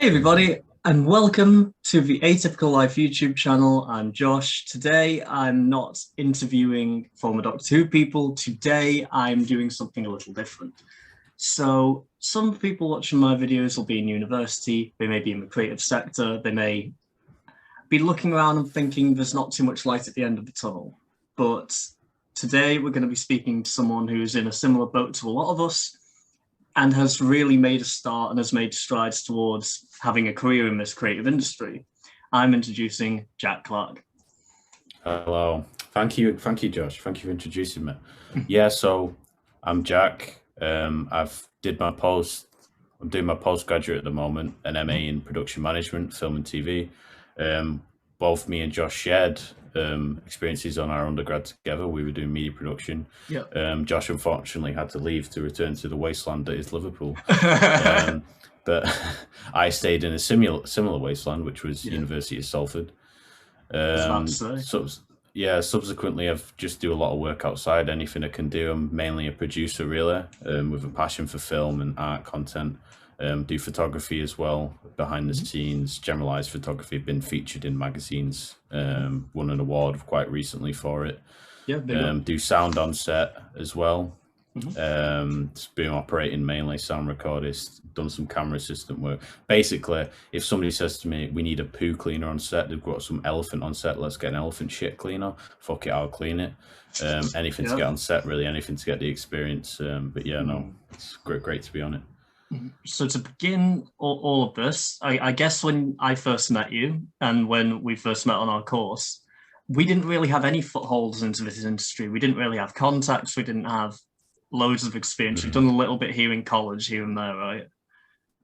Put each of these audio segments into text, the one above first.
Hey everybody, and welcome to the Atypical Life YouTube channel. I'm Josh. Today I'm not interviewing former Doctor Who people. Today I'm doing something a little different. So some people watching my videos will be in university, they may be in the creative sector, they may be looking around and thinking there's not too much light at the end of the tunnel. But today we're going to be speaking to someone who's in a similar boat to a lot of us, and has really made a start and has made strides towards having a career in this creative industry. I'm introducing Jack Clarke. Hello. Thank you, Josh. Thank you for introducing me. Yeah, so I'm Jack. I'm doing my postgraduate at the moment, an MA in production management, film and TV. Both me and Josh shared experiences on our undergrad together. We were doing media production. Yeah. Josh unfortunately had to leave to return to the wasteland that is Liverpool. But I stayed in a similar wasteland, which was University of Salford. Subsequently, I've just do a lot of work outside, anything I can do. I'm mainly a producer, really, with a passion for film and art content. Do photography as well, behind the scenes, generalized photography. Been featured in magazines, won an award quite recently for it. Yeah, do sound on set as well. Boom operating mainly, sound recordist, done some camera assistant work. Basically, if somebody says to me, we need a poo cleaner on set, they've got some elephant on set, let's get an elephant shit cleaner. Fuck it, I'll clean it. Anything to get on set, really, anything to get the experience. But yeah, no, it's great to be on it. So to begin all of this, I guess when I first met you and when we first met on our course, we didn't really have any footholds into this industry. We didn't really have contacts. We didn't have loads of experience. We've done a little bit here in college, here and there, right?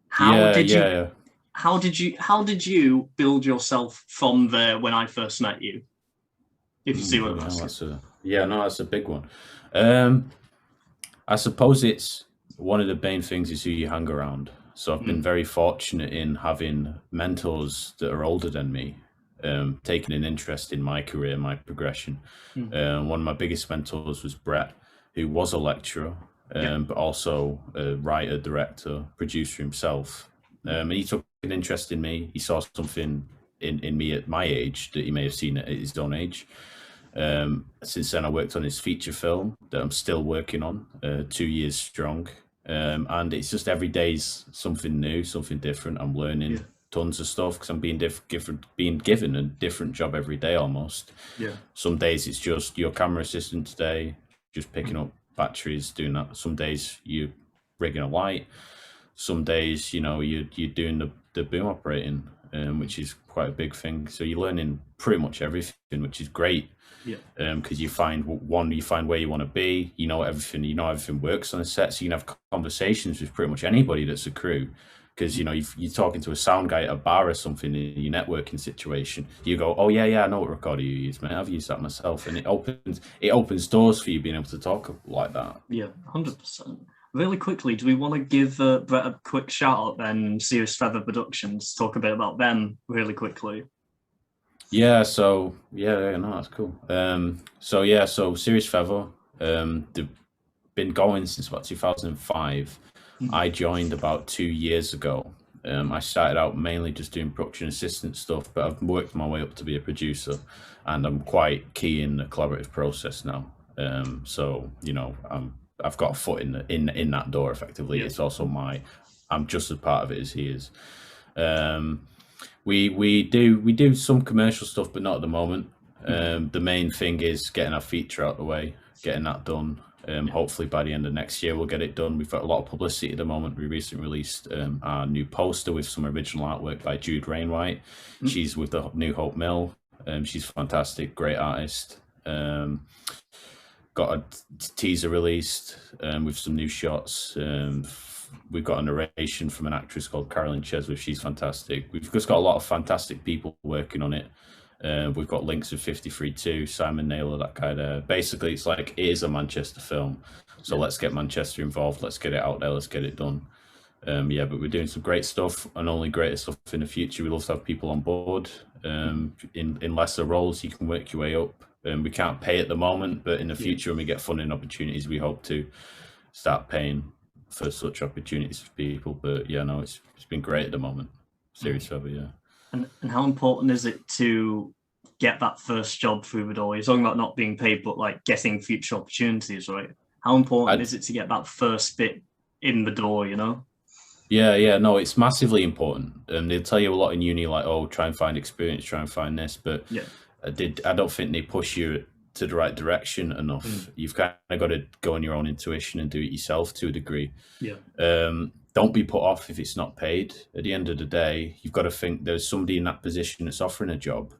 How did you build yourself from there when I first met you? If you see what I'm asking. That's a big one. I suppose it's one of the main things is who you hang around. So I've been very fortunate in having mentors that are older than me, taking an interest in my career, my progression. One of my biggest mentors was Brett, who was a lecturer, but also a writer, director, producer himself. And he took an interest in me. He saw something in me at my age that he may have seen at his own age. Since then, I worked on his feature film that I'm still working on, 2 years strong. And it's just every day's something new, something different. I'm learning tons of stuff because I'm being given a different job every day almost. Some days it's just your camera assistant today, just picking up batteries, doing that. Some days you're rigging a light. Some days, you're doing the boom operating, which is quite a big thing. So you're learning pretty much everything, which is great. Because you find where you want to be. Everything works on a set, so you can have conversations with pretty much anybody that's a crew. Because you're talking to a sound guy at a bar or something in your networking situation, you go, oh yeah, I know what recorder you use, mate. I've used that myself, and it opens doors for you being able to talk like that. 100%. Really quickly, do we want to give Brett a quick shout out then? Serious Feather Productions, talk a bit about them really quickly. That's cool. So Serious Feather, they've been going since about 2005. I joined about 2 years ago. I started out mainly just doing production assistant stuff, but I've worked my way up to be a producer, and I'm quite key in the collaborative process now. I've got a foot in that door effectively. It's also I'm just as part of it as he is. We do some commercial stuff, but not at the moment. The main thing is getting our feature out the way, getting that done. Hopefully by the end of next year we'll get it done. We've got a lot of publicity at the moment. We recently released our new poster with some original artwork by Jude Rainwright. She's with the New Hope Mill. She's fantastic, great artist. Got a teaser released with some new shots. We've got a narration from an actress called Carolyn Chesworth. She's fantastic. We've just got a lot of fantastic people working on it. We've got links of 53-2, Simon Naylor, that guy there. Basically, it's like, it is a Manchester film. So let's get Manchester involved. Let's get it out there. Let's get it done. But we're doing some great stuff, and only greater stuff in the future. We love to have people on board in lesser roles. You can work your way up. We can't pay at the moment, but in the future, when we get funding opportunities, we hope to start paying for such opportunities for people. But it's been great at the moment. serious about it, yeah. And how important is it to get that first job through the door? You're talking about not being paid, but like getting future opportunities, right? How important is it to get that first bit in the door, you know? Yeah, no, it's massively important. And they'll tell you a lot in uni, like, oh, try and find experience, try and find this. But yeah. I don't think they push you to the right direction enough. You've kind of got to go on your own intuition and do it yourself to a degree. Yeah. Don't be put off if it's not paid. At the end of the day, you've got to think there's somebody in that position that's offering a job.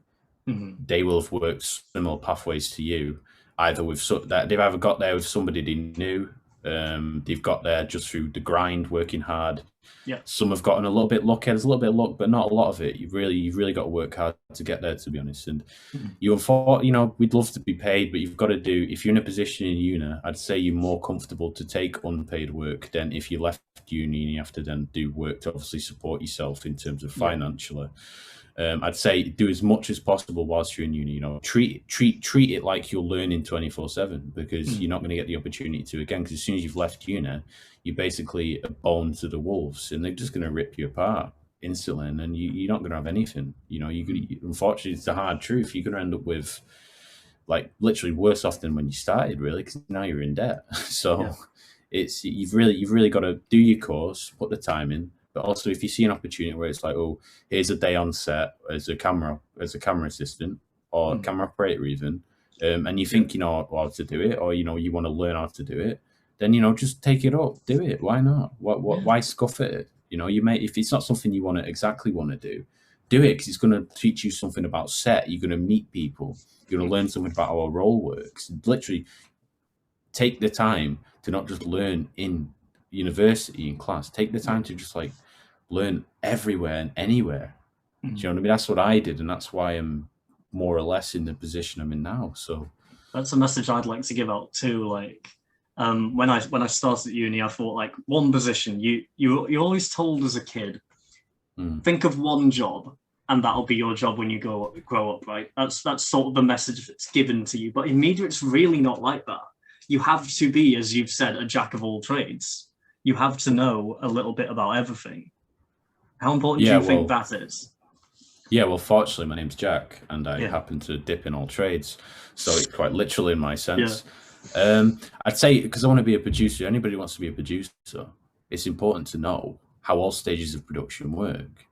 They will have worked similar pathways to you, either with that they've either got there with somebody they knew, they've got there just through the grind, working hard. Yeah. Some have gotten a little bit lucky. There's a little bit of luck, but not a lot of it. You've really got to work hard to get there, to be honest. And we'd love to be paid, but you've got to do. If you're in a position in uni, I'd say you're more comfortable to take unpaid work than if you left uni and you have to then do work to obviously support yourself in terms of financially. I'd say do as much as possible whilst you're in uni. You know, treat it like you're learning 24/7, because you're not going to get the opportunity to again. Because as soon as you've left uni, you're basically a bone to the wolves, and they're just going to rip you apart instantly, and then you're not going to have anything. You know, unfortunately, it's the hard truth. You're going to end up with like literally worse off than when you started, really, because now you're in debt. So you've really got to do your course, put the time in. But also, if you see an opportunity where it's like, oh, here's a day on set as a camera assistant or camera operator even, and you think you know how to do it, or you want to learn how to do it, then just take it up, do it. Why not? Why scoff at it? If it's not something you exactly want to do it, because it's going to teach you something about set. You're going to meet people. You're going to learn something about how a role works. Literally, take the time to not just learn in university in class. Take the time to just like learn everywhere and anywhere. Do you know what I mean? That's what I did, and that's why I'm more or less in the position I'm in now. So that's a message I'd like to give out too. Like when I started uni, I thought like one position. You always told as a kid, think of one job, and that'll be your job when you grow up, right? That's sort of the message that's given to you. But in media, it's really not like that. You have to be, as you've said, a jack of all trades. You have to know a little bit about everything. How important do you think that is? Yeah, well, fortunately, my name's Jack, and I happen to dip in all trades. So it's quite literal in my sense. I'd say, because I want to be a producer, anybody who wants to be a producer, it's important to know how all stages of production work.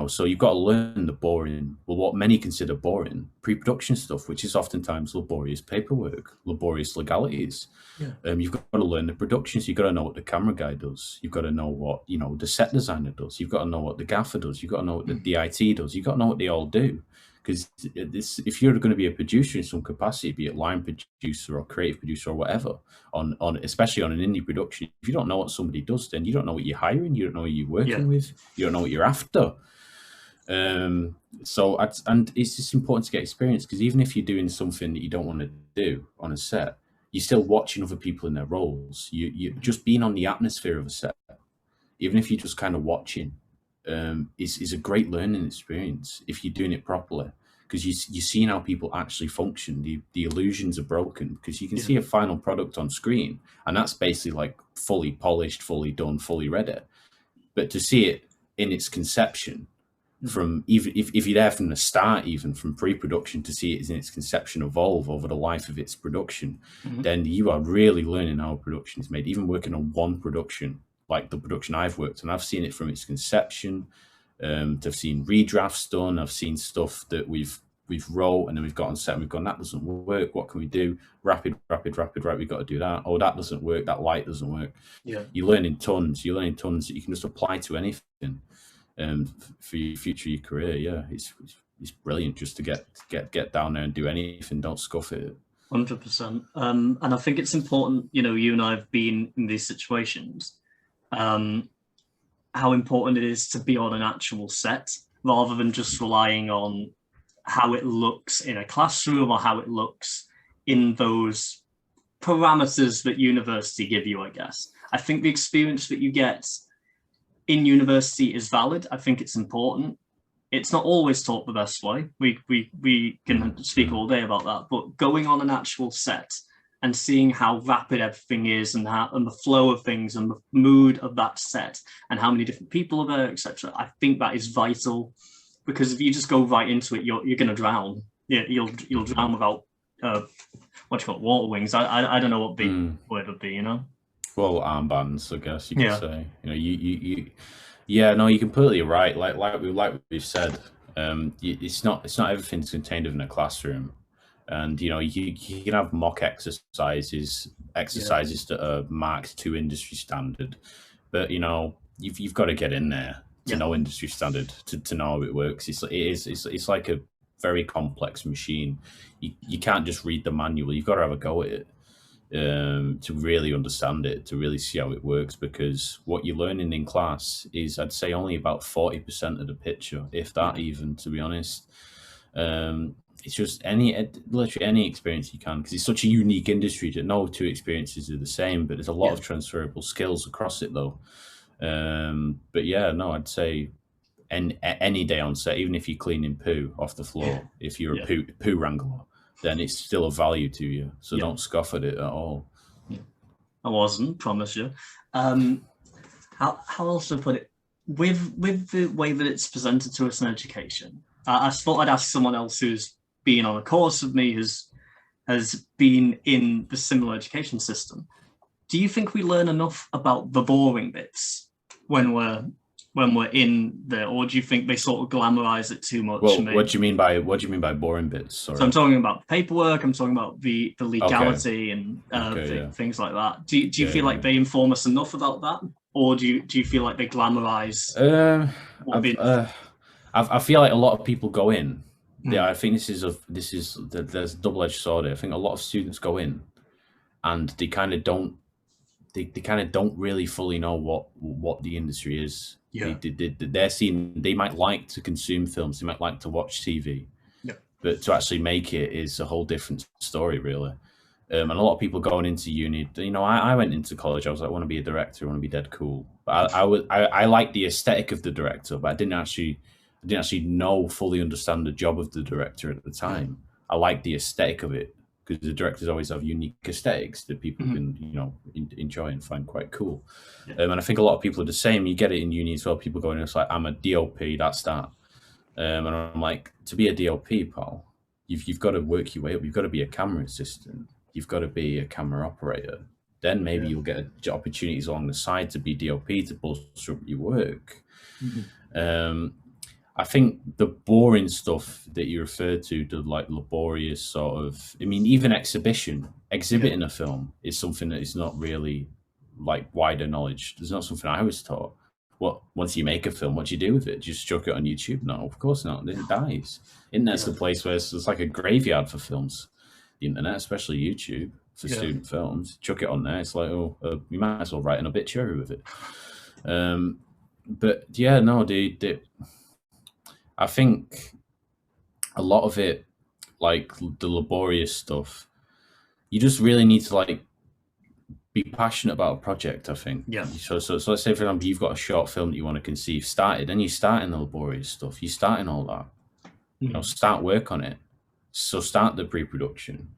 So you've got to learn the boring, what many consider boring, pre-production stuff, which is oftentimes laborious paperwork, laborious legalities. You've got to learn the production, so you've got to know what the camera guy does. You've got to know what, the set designer does. You've got to know what the gaffer does. You've got to know what the DIT does. You've got to know what they all do. Because if you're going to be a producer in some capacity, be it line producer or creative producer or whatever, on especially on an indie production, if you don't know what somebody does, then you don't know what you're hiring, you don't know what you're working with, you don't know what you're after. And it's just important to get experience, because even if you're doing something that you don't want to do on a set, you're still watching other people in their roles. You just being on the atmosphere of a set, even if you're just kind of watching, is a great learning experience if you're doing it properly, because you're seeing how people actually function. The illusions are broken, because you can see a final product on screen, and that's basically like fully polished, fully done, fully ready. But to see it in its conception, from even if you're there from the start, even from pre-production, to see it in its conception evolve over the life of its production, then you are really learning how a production is made. Even working on one production, like the production I've worked on, I've seen it from its conception. I've seen redrafts done. I've seen stuff that we've wrote and then we've got on set and we've gone, that doesn't work. What can we do? Rapid. Right, we've got to do that. Oh, that doesn't work. That light doesn't work. You're learning tons. You're learning tons that you can just apply to anything. For your future, your career, it's brilliant just to get down there and do anything. Don't scuff it. 100%. And I think it's important. You and I have been in these situations. How important it is to be on an actual set rather than just relying on how it looks in a classroom or how it looks in those parameters that university give you. I guess I think the experience that you get in university is valid. I think it's important. It's not always taught the best way. We can speak all day about that, but going on an actual set and seeing how rapid everything is, and the flow of things, and the mood of that set, and how many different people are there, etc. I think that is vital, because if you just go right into it, you're going to drown. Yeah, you'll drown without what do you call it, water wings. I don't know what the word would be, you know. Well, armbands, I guess you could say. You know, you yeah, no, you're completely right. Like we've said, it's not everything's contained within a classroom, and you know you can have mock exercises that are marked to industry standard, but you know you've got to get in there to know industry standard to know how it works. It's like a very complex machine. You can't just read the manual. You've got to have a go at it. To really understand it, to really see how it works, because what you're learning in class is, I'd say, only about 40% of the picture, if that even, to be honest. It's just literally any experience you can, because it's such a unique industry that no two experiences are the same, but there's a lot of transferable skills across it though. But yeah, no, I'd say any day on set, even if you're cleaning poo off the floor, if you're a poo wrangler, then it's still of value to you. So don't scoff at it at all. I wasn't, promise you. How else to put it? With the way that it's presented to us in education, I thought I'd ask someone else who's been on a course with me, has been in the similar education system. Do you think we learn enough about the boring bits when we're in there, or do you think they sort of glamorize it too much? Well, what do you mean by boring bits? Sorry. So I'm talking about paperwork. I'm talking about the legality and things like that. Do you feel like they inform us enough about that, or do you feel like they glamorize? I feel like a lot of people go in. Yeah, I think there's a double-edged sword here. I think a lot of students go in, and they kind of don't really fully know what the industry is. Yeah. They might like to consume films, they might like to watch TV, but to actually make it is a whole different story, really. And a lot of people going into uni, you know, I went into college, I was like, I want to be a director, I want to be dead cool. But I like the aesthetic of the director, but I didn't actually fully understand the job of the director at the time. I like the aesthetic of it, because the directors always have unique aesthetics that people can, you know, enjoy and find quite cool. And I think a lot of people are the same. You get it in uni as well. People go in and it's like, I'm a DOP, that's that. And I'm like, to be a DOP, pal, you've got to work your way up. You've got to be a camera assistant. You've got to be a camera operator. Then maybe you'll get opportunities along the side to be DOP, to bolster up your work. I think the boring stuff that you referred to, the like laborious sort of, I mean, even exhibiting a film is something that is not really like wider knowledge. There's not something I was taught. Once you make a film, what do you do with it? Just chuck it on YouTube? No, of course not. It dies. Internet's the place where it's like a graveyard for films. The internet, especially YouTube, for student films. Chuck it on there. It's like, you might as well write an obituary with it. But yeah, no, I think a lot of it, like the laborious stuff, you just really need to like be passionate about a project, I think. Yeah. So let's say, for example, you've got a short film that you want to conceive, then you start in the laborious stuff. You start in all that. You know, start work on it. So start the pre-production.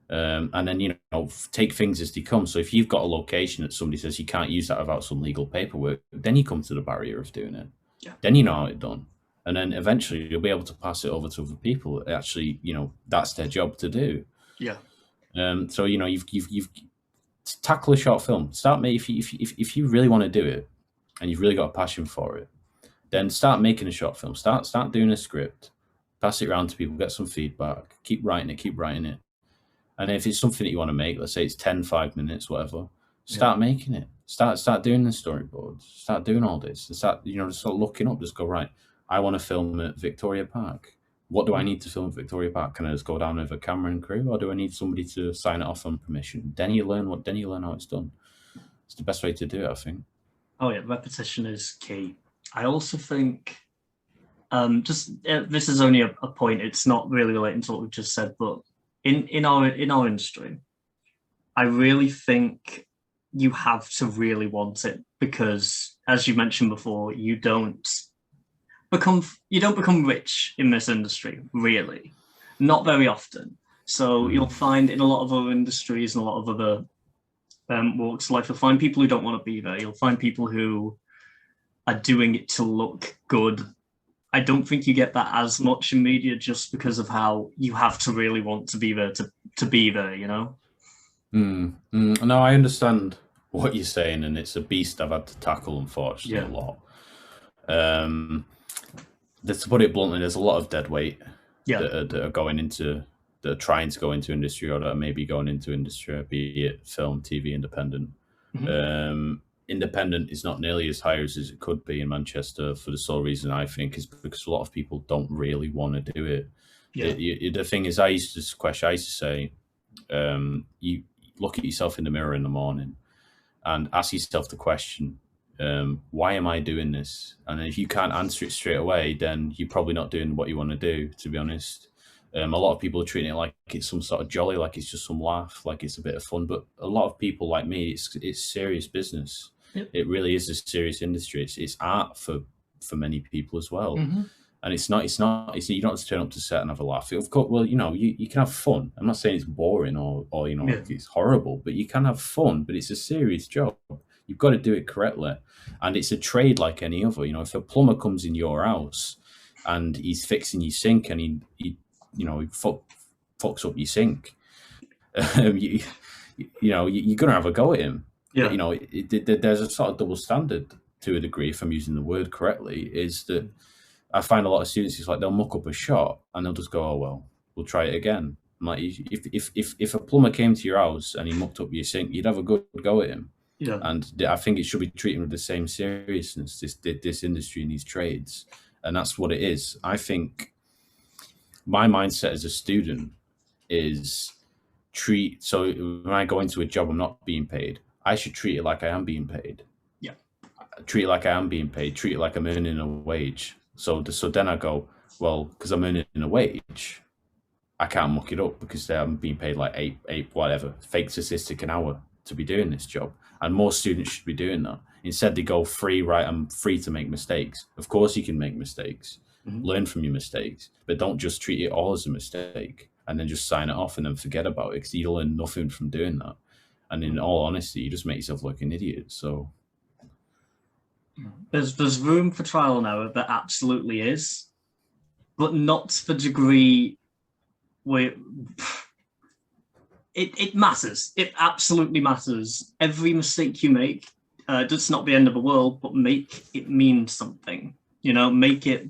And then, you know, take things as they come. So if you've got a location that somebody says you can't use that without some legal paperwork, then you come to the barrier of doing it. Yeah. Then you know how it's done. And then eventually you'll be able to pass it over to other people. Actually, you know, that's their job to do. Yeah. So, you know, you've tackle a short film. If you really want to do it and you've really got a passion for it, then start making a short film. Start doing a script, pass it around to people, get some feedback, keep writing it. And if it's something that you want to make, let's say it's 10, 5 minutes, whatever, start making it. Start doing the storyboards. Start doing all this. Start looking up. Just go, right, I want to film at Victoria Park. What do I need to film at Victoria Park? Can I just go down with a camera and crew, or do I need somebody to sign it off on permission? Then you learn how it's done. It's the best way to do it, I think. Oh yeah, repetition is key. I also think, this is only a point. It's not really relating to what we've just said, but in our industry, I really think you have to really want it, because, as you mentioned before, you don't become rich in this industry, really, not very often. So you'll find in a lot of other industries and a lot of other walks of life, you'll find people who don't want to be there. You'll find people who are doing it to look good. I don't think you get that as much in media just because of how you have to really want to be there to be there, you know? No, I understand what you're saying, and it's a beast I've had to tackle, unfortunately, a lot. To put it bluntly, there's a lot of dead weight that are going into, that are trying to go into industry, or that are maybe going into industry, be it film, TV, independent. Independent is not nearly as high as it could be in Manchester, for the sole reason I think is because a lot of people don't really want to do it. The thing is, I used to say, you look at yourself in the mirror in the morning and ask yourself the question, why am I doing this? And if you can't answer it straight away, then you're probably not doing what you want to do, to be honest. A lot of people are treating it like it's some sort of jolly, like it's just some laugh, like it's a bit of fun. But a lot of people like me, it's serious business. It really is a serious industry. It's art for many people as well. And you don't have to turn up to set and have a laugh. Of course, well, you can have fun. I'm not saying it's boring or like it's horrible, but you can have fun. But it's a serious job. You've got to do it correctly, and it's a trade like any other. If a plumber comes in your house and he's fixing your sink and he fucks up your sink, you're gonna have a go at him. But, there's a sort of double standard to a degree, if I'm using the word correctly, is that I find a lot of students, it's like they'll muck up a shot and they'll just go, oh, well, we'll try it again. I'm like, if a plumber came to your house and he mucked up your sink, you'd have a good go at him. And I think it should be treated with the same seriousness, this industry and these trades. And that's what it is. I think my mindset as a student is so when I go into a job I'm not being paid, I should treat it like I am being paid. Treat it like I am being paid, treat it like I'm earning a wage. So then I go, well, because I'm earning a wage, I can't muck it up because I'm being paid like eight whatever, fake statistic an hour to be doing this job. And more students should be doing that. Instead, they go free, right? I'm free to make mistakes. Of course you can make mistakes, learn from your mistakes, but don't just treat it all as a mistake and then just sign it off and then forget about it, because you learn nothing from doing that. And in all honesty, you just make yourself look like an idiot. So there's room for trial and error. There absolutely is, but not to the degree where it matters. It absolutely matters. Every mistake you make, it's not the end of the world, but make it mean something. Make it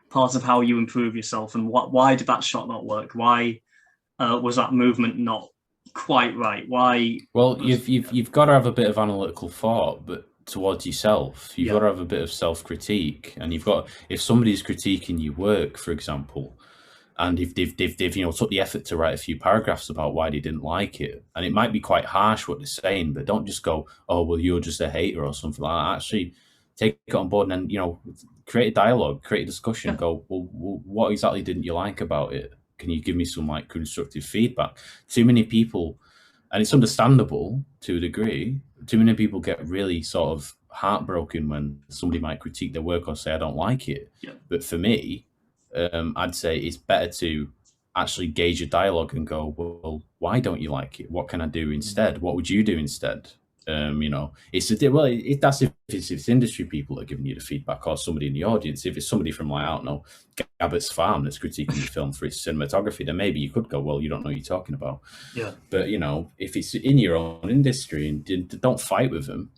part of how you improve yourself. And why did that shot not work? Why was that movement not quite right? Why? Well, you've got to have a bit of analytical thought, but towards yourself, you've got to have a bit of self-critique, and if somebody's critiquing your work, for example, and if they've took the effort to write a few paragraphs about why they didn't like it, and it might be quite harsh what they're saying, but don't just go, oh, well, you're just a hater or something like that. Actually take it on board and then create a dialogue, create a discussion. Go, well, what exactly didn't you like about it? Can you give me some constructive feedback? Too many people, and it's understandable to a degree, too many people get really sort of heartbroken when somebody might critique their work or say, I don't like it. But for me, I'd say it's better to actually gauge a dialogue and go, well, why don't you like it? What can I do instead? What would you do instead? That's if it's industry people that are giving you the feedback, or somebody in the audience. If it's somebody from, I don't know, Gabbett's Farm that's critiquing the film for its cinematography, then maybe you could go, well, you don't know what you're talking about. But if it's in your own industry, and don't fight with them,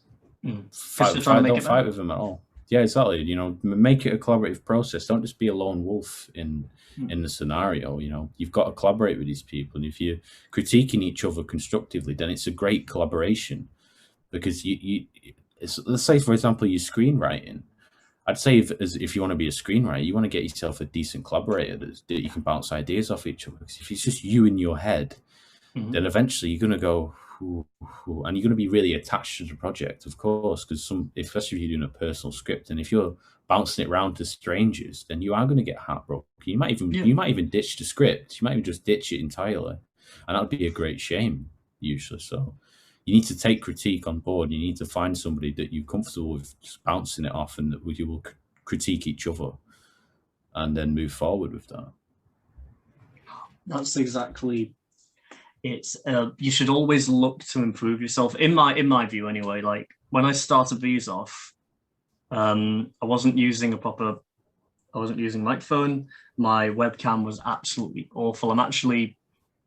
don't fight with them at all. Yeah, exactly. Make it a collaborative process. Don't just be a lone wolf in the scenario. You've got to collaborate with these people, and if you're critiquing each other constructively, then it's a great collaboration. Because let's say, for example, your screenwriting. I'd say if you want to be a screenwriter, you want to get yourself a decent collaborator that you can bounce ideas off each other. Because if it's just you in your head, then eventually you're going to go, and you're going to be really attached to the project, of course, because especially if you're doing a personal script, and if you're bouncing it around to strangers, then you are going to get heartbroken. You might even ditch the script. You might even just ditch it entirely, and that would be a great shame usually. So you need to take critique on board. You need to find somebody that you're comfortable with just bouncing it off, and that you will critique each other, and then move forward with that. That's exactly it's you should always look to improve yourself. In my view, anyway. Like when I started these off, I wasn't using I wasn't using a microphone. My webcam was absolutely awful. I'm actually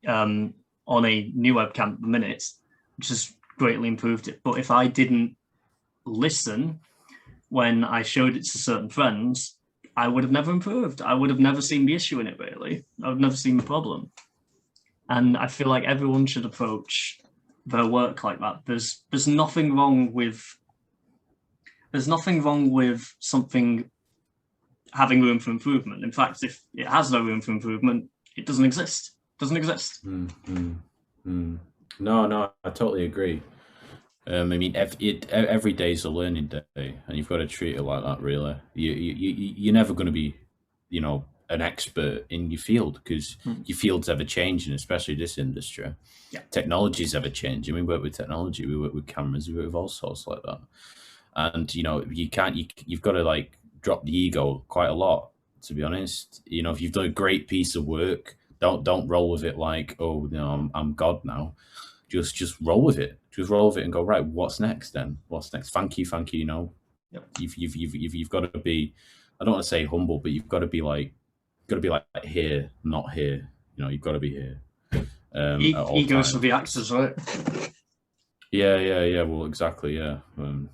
on a new webcam at the minute, which has greatly improved it. But if I didn't listen when I showed it to certain friends, I would have never improved. I would have never seen the issue in it, really. I would have never seen the problem. And I feel like everyone should approach their work like that. There's nothing wrong with something having room for improvement. In fact, if it has no room for improvement, it doesn't exist. It doesn't exist. No, I totally agree. I mean, every day is a learning day, and you've got to treat it like that. Really, you're never going to be, an expert in your field because your field's ever changing, especially this industry. Yeah. Technology's ever changing. We work with technology. We work with cameras. We work with all sorts like that. And you've got to like drop the ego quite a lot. To be honest, if you've done a great piece of work, don't roll with it like, oh, I'm God now. Just roll with it. Just roll with it and go, right, what's next then? What's next? Thank you. Yep. You've got to be, I don't want to say humble, but you've got to be like here, not here. You've got to be here. Egos for the actors, right? Yeah. Well, exactly. Yeah. When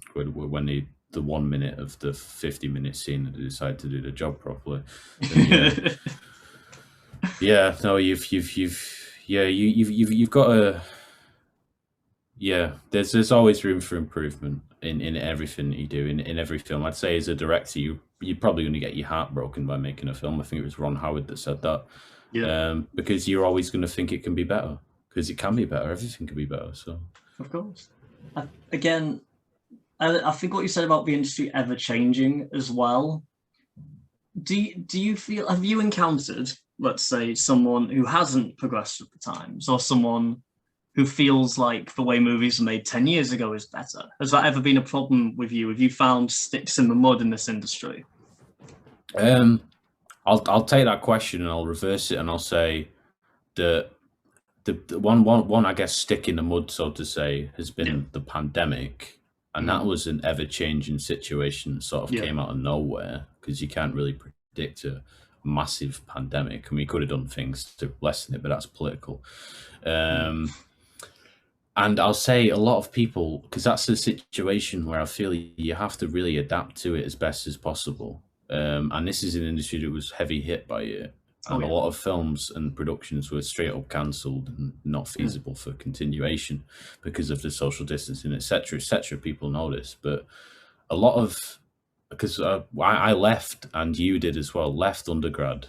the 1 minute of the 50-minute scene they decide to do the job properly. Then, yeah. No, you've got to. Yeah, there's always room for improvement in everything you do in every film. I'd say as a director, you're probably going to get your heart broken by making a film. I think it was Ron Howard that said that. Yeah. Because you're always going to think it can be better, because it can be better. Everything can be better. So of course. Again, I think what you said about the industry ever changing as well. Do you feel, have you encountered, let's say, someone who hasn't progressed with the times, or someone who feels like the way movies were made 10 years ago is better? Has that ever been a problem with you? Have you found sticks in the mud in this industry? I'll take that question and I'll reverse it and I'll say the one I guess stick in the mud, so to say, has been the pandemic, and that was an ever-changing situation that sort of came out of nowhere, because you can't really predict a massive pandemic. I mean, we could have done things to lessen it, but that's political. And I'll say a lot of people, because that's a situation where I feel you have to really adapt to it as best as possible. And this is an industry that was heavy hit by it. And a lot of films and productions were straight up cancelled and not feasible for continuation because of the social distancing, etc., etc. People know this, but a lot of, because I left, and you did as well, left undergrad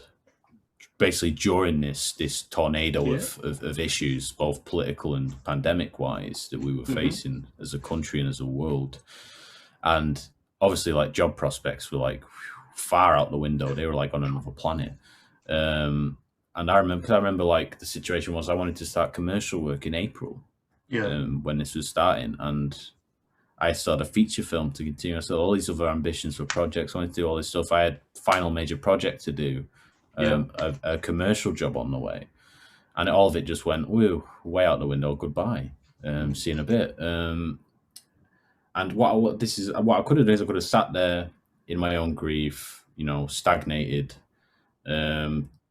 basically during this tornado of issues, both political and pandemic wise, that we were facing as a country and as a world. And obviously, like, job prospects were like far out the window. They were like on another planet. And I remember like the situation was I wanted to start commercial work in April when this was starting, and I started a feature film to continue. I saw all these other ambitions for projects. I wanted to do all this stuff. I had final major project to do, a commercial job on the way, and all of it just went way out the window. Goodbye. See you in a bit. And what I could have done is I could have sat there in my own grief, stagnated,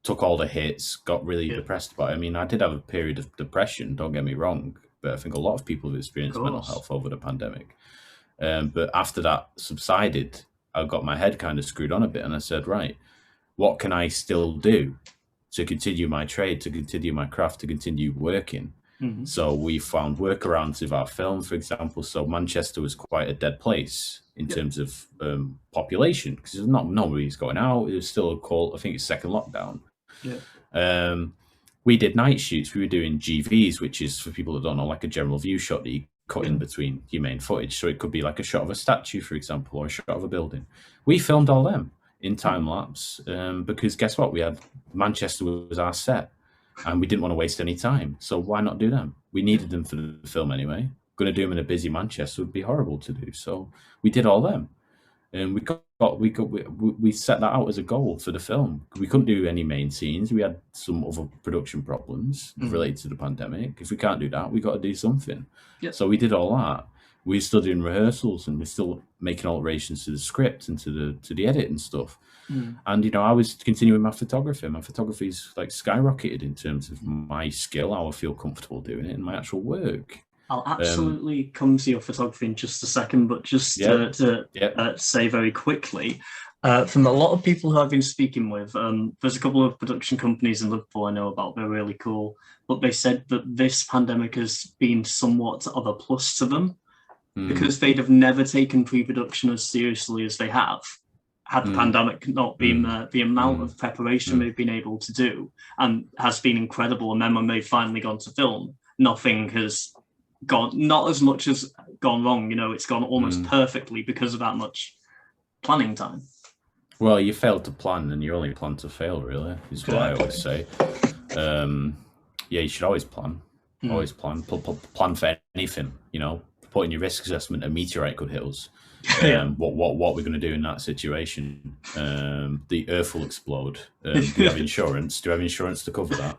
took all the hits, got really depressed about it. I mean, I did have a period of depression, don't get me wrong, but I think a lot of people have experienced mental health over the pandemic. But after that subsided, I got my head kind of screwed on a bit, and I said, right, what can I still do to continue my trade, to continue my craft, to continue working? So we found workarounds with our film, for example. So Manchester was quite a dead place in terms of population, because there's nobody's going out. It was still a call. I think it's second lockdown. We did night shoots. We were doing GVs, which is, for people that don't know, like a general view shot that you cut in between your main footage. So it could be like a shot of a statue, for example, or a shot of a building. We filmed all them in time lapse because guess what? Manchester was our set, and we didn't want to waste any time. So why not do them? We needed them for the film anyway. Going to do them in a busy Manchester would be horrible to do. So we did all them. and we set that out as a goal for the film. We couldn't do any main scenes. We had some other production problems related to the pandemic. If we can't do that, we got to do something. Yep. So we did all that. We're still doing rehearsals, and we're still making alterations to the script and to the edit and stuff. And I was continuing my photography. My photography's like skyrocketed in terms of my skill, how I feel comfortable doing it, and my actual work. I'll absolutely come to your photography in just a second, but just to say very quickly, from a lot of people who I've been speaking with, there's a couple of production companies in Liverpool I know about, they're really cool, but they said that this pandemic has been somewhat of a plus to them, because they'd have never taken pre-production as seriously as they have had the pandemic not been there. The amount of preparation they've been able to do and has been incredible. And then when they've finally gone to film, nothing has not as much has gone wrong. It's gone almost perfectly because of that much planning time. Well, you failed to plan, and you only plan to fail, really, is what I always say. You should always plan. Always plan. Plan for anything, Put in your risk assessment, a meteorite could hit us. What we're going to do in that situation? The Earth will explode. Do you have insurance? Do you have insurance to cover that?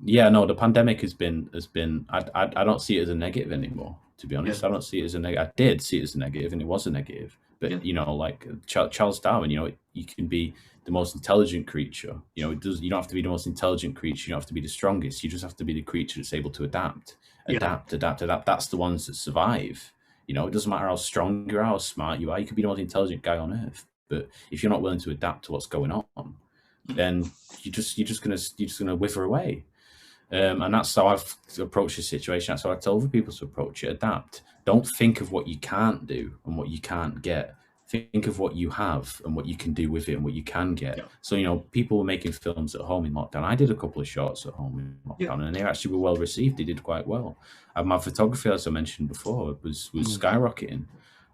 The pandemic has been. I don't see it as a negative anymore. To be honest, I don't see it as a negative. I did see it as a negative, and it was a negative. But like Charles Darwin, you can be the most intelligent creature. You don't have to be the most intelligent creature. You don't have to be the strongest. You just have to be the creature that's able to adapt. Adapt. That's the ones that survive. It doesn't matter how strong you are, how smart you are. You could be the most intelligent guy on earth, but if you're not willing to adapt to what's going on, then you're just gonna wither away. And that's how I've approached the situation. That's how I tell other people to approach it. Adapt. Don't think of what you can't do and what you can't get. Think of what you have and what you can do with it and what you can get. Yeah. So, people were making films at home in lockdown. I did a couple of shots at home in lockdown, and they actually were well received. They did quite well. And my photography, as I mentioned before, was skyrocketing.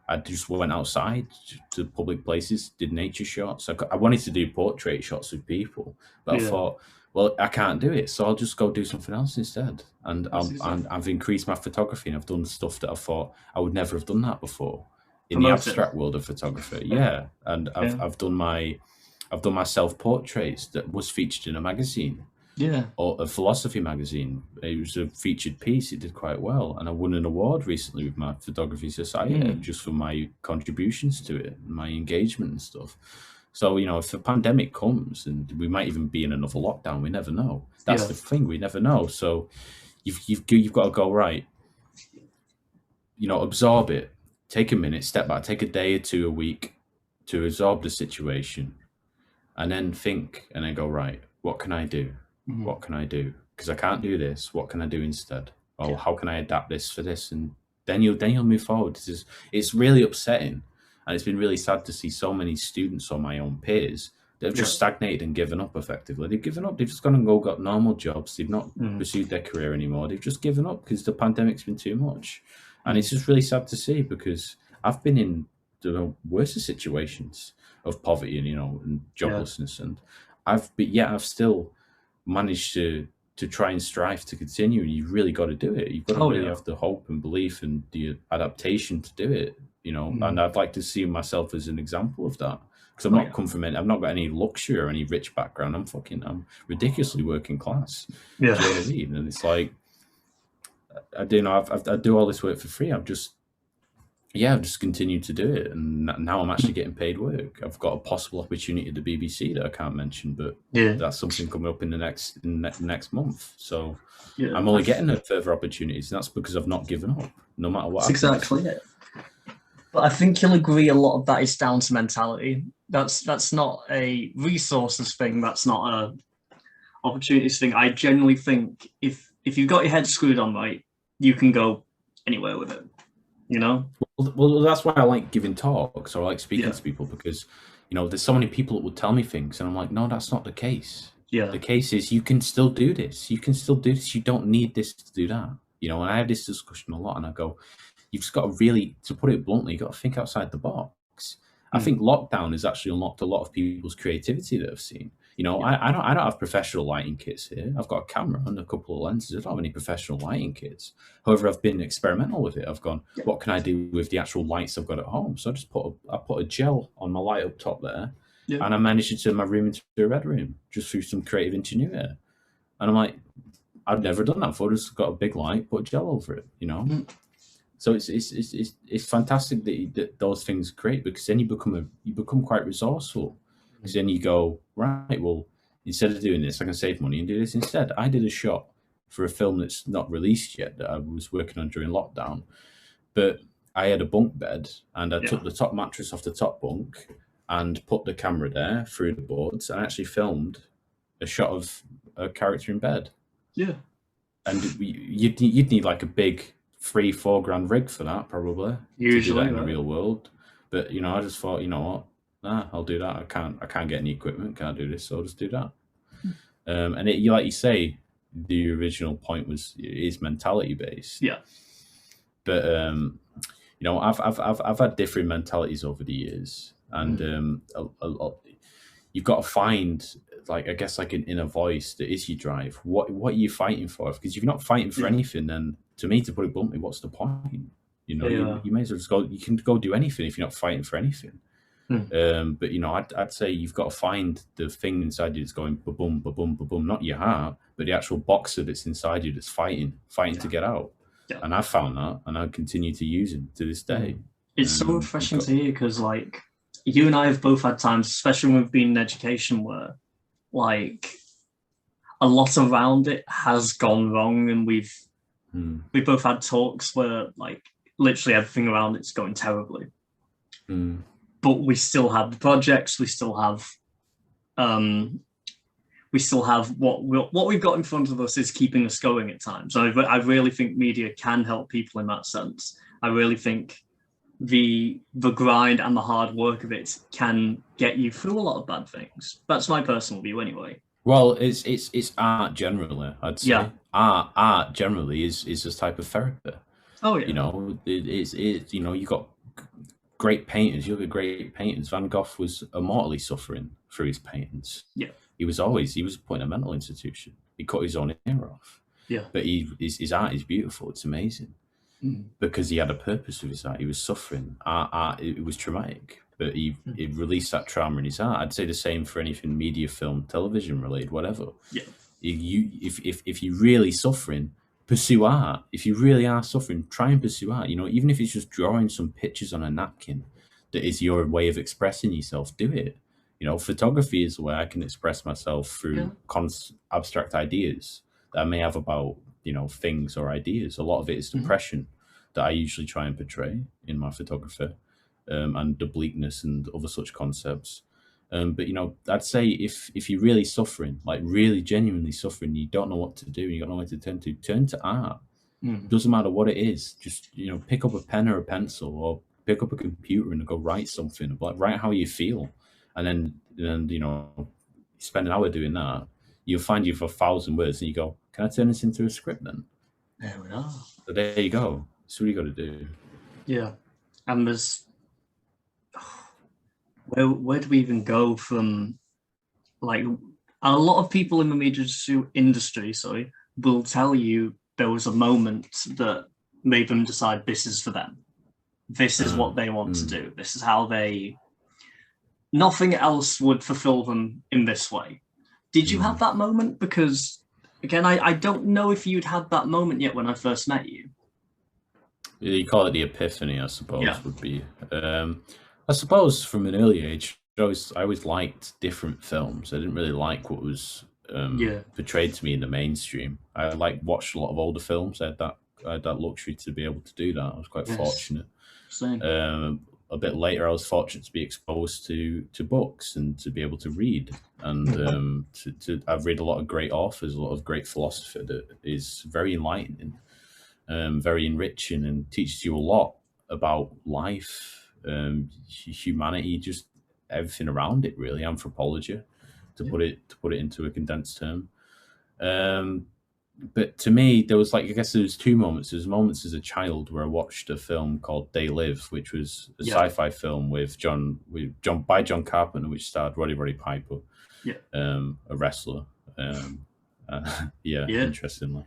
I just went outside to public places, did nature shots. I wanted to do portrait shots of people, but I thought, well, I can't do it, so I'll just go do something else instead. And I've increased my photography, and I've done stuff that I thought I would never have done that before in the abstract world of photography. And I've done my self-portraits that was featured in a magazine. Or a philosophy magazine. It was a featured piece. It did quite well, and I won an award recently with my photography society just for my contributions to it, and my engagement and stuff. So if the pandemic comes, and we might even be in another lockdown, we never know. That's the thing, we never know. So you've got to go right. Absorb it. Take a minute, step back, take a day or two a week to absorb the situation, and then think, and then go, right, what can I do? What can I do? Because I can't do this. What can I do instead? Or how can I adapt this for this? And then you'll move forward. It's really upsetting, and it's been really sad to see so many students or my own peers that have just stagnated and given up. Effectively, they've given up. They've just gone and got normal jobs. They've not pursued their career anymore. They've just given up because the pandemic's been too much, and it's just really sad to see, because I've been in the worst situations of poverty and joblessness, and I've still managed to try and strive to continue. And you've really got to do it. You've got to have the hope and belief and the adaptation to do it, and I'd like to see myself as an example of that, because I'm not come from it. I've not got any luxury or any rich background. I'm ridiculously working class. Do you know what I mean? And it's like, I do all this work for free. I've just continued to do it, and now I'm actually getting paid work. I've got a possible opportunity at the BBC that I can't mention, but that's something coming up in the next month. So I'm only getting further opportunities, and that's because I've not given up, no matter what. That's exactly it. But I think you'll agree a lot of that is down to mentality. That's not a resources thing. That's not a opportunities thing. I generally think if you've got your head screwed on right, you can go anywhere with it. Well, that's why I like giving talks, or I like speaking to people, because there's so many people that will tell me things, and I'm like, no, that's not the case. The case is you can still do this. You don't need this to do that. And I have this discussion a lot, and I go, you've just got to to put it bluntly, you've got to think outside the box. I think lockdown has actually unlocked a lot of people's creativity that I've seen. I don't have professional lighting kits here. I've got a camera and a couple of lenses. I don't have any professional lighting kits. However, I've been experimental with it. I've gone, what can I do with the actual lights I've got at home? So I put a gel on my light up top there, and I managed to turn my room into a red room just through some creative ingenuity. And I'm like, I've never done that before. Just got a big light, put gel over it, So it's fantastic that those things are great, because then you become quite resourceful. Because then you go, right, well, instead of doing this, I can save money and do this instead. I did a shot for a film that's not released yet that I was working on during lockdown, but I had a bunk bed, and I took the top mattress off the top bunk and put the camera there through the boards, and actually filmed a shot of a character in bed. Yeah. And you'd need like a big 3-4 grand rig for that, probably. Usually, to do that in the real world. But I just thought, you know what? Nah, I'll do that. I can't get any equipment, can't do this, so I'll just do that. And like you say, the original point is mentality based. Yeah. But I've had different mentalities over the years, and you've got to find, like, I guess, like an inner voice that is your drive. What are you fighting for? Because if you're not fighting for anything, then to me, to put it bluntly, what's the point? You may as well just go. You can go do anything if you're not fighting for anything. But I'd say you've got to find the thing inside you that's going ba-boom, ba-boom, ba-boom, not your heart, but the actual boxer that's inside you that's fighting to get out. Yeah. And I found that, and I continue to use it to this day. It's so refreshing to hear, because, like, you and I have both had times, especially when we've been in education, where, like, a lot around it has gone wrong, and we've both had talks where, like, literally everything around it's going terribly. But we still have the projects. We still have what we've got in front of us is keeping us going at times. I really think media can help people in that sense. I really think the grind and the hard work of it can get you through a lot of bad things. That's my personal view, anyway. Well, it's art generally. I'd say art generally is a type of therapy. Oh yeah. It's you got great painters. You look at great painters. Van Gogh was immortally suffering through his paintings. Yeah. He was put in a mental institution. He cut his own ear off. Yeah. But his art is beautiful. It's amazing. Because he had a purpose with his art. He was suffering. Art it was traumatic, but he released that trauma in his art. I'd say the same for anything media, film, television related, whatever. Yeah. If you're really suffering, pursue art. If you really are suffering, try and pursue art. Even if it's just drawing some pictures on a napkin that is your way of expressing yourself, do it. Photography is the way I can express myself through abstract ideas that I may have about, things or ideas. A lot of it is depression that I usually try and portray in my photography, and the bleakness and other such concepts. But I'd say if you're really suffering, like really genuinely suffering, you don't know what to do, you don't know where to turn to art. Doesn't matter what it is. Just pick up a pen or a pencil, or pick up a computer and go write something. Like, write how you feel, and then spend an hour doing that. You'll find you for 1,000 words, and you go, "Can I turn this into a script then?" There we are. So there you go. That's what you got to do. Yeah, and there's where do we even go from? Like, a lot of people in the media industry, will tell you there was a moment that made them decide this is for them. This is what they want to do. This is how nothing else would fulfill them in this way. Did you have that moment? Because, again, I don't know if you'd had that moment yet when I first met you. You call it the epiphany, I suppose, would be. I suppose from an early age, I always liked different films. I didn't really like what was portrayed to me in the mainstream. I watched a lot of older films. I had that luxury to be able to do that. I was quite fortunate. Same. A bit later, I was fortunate to be exposed to books and to be able to read. And I've read a lot of great authors, a lot of great philosophy that is very enlightening, very enriching, and teaches you a lot about life, humanity, just everything around it, really. Anthropology, to put it into a condensed term. But to me, there was two moments. There's moments as a child where I watched a film called They Live, which was a sci-fi film by John Carpenter, which starred Roddy Piper. a wrestler. Yeah. Interestingly.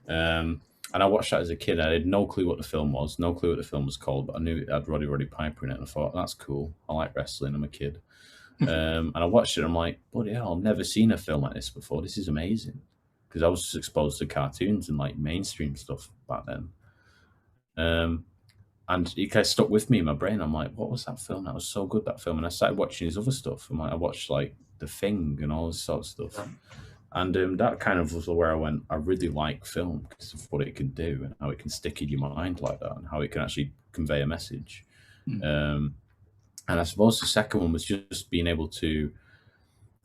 And I watched that as a kid. I had no clue what the film was, no clue what the film was called, but I knew it had Roddy Piper in it, and I thought, that's cool. I like wrestling. I'm a kid. And I watched it. I'm like, bloody hell, I've never seen a film like this before. This is amazing. Because I was just exposed to cartoons and like mainstream stuff back then. And it kind of stuck with me in my brain. I'm like, what was that film? That was so good, that film. And I started watching his other stuff. I'm like, I watched like The Thing and all this sort of stuff. And that kind of was where I went, I really like film because of what it can do and how it can stick in your mind like that and how it can actually convey a message. And I suppose the second one was just being able to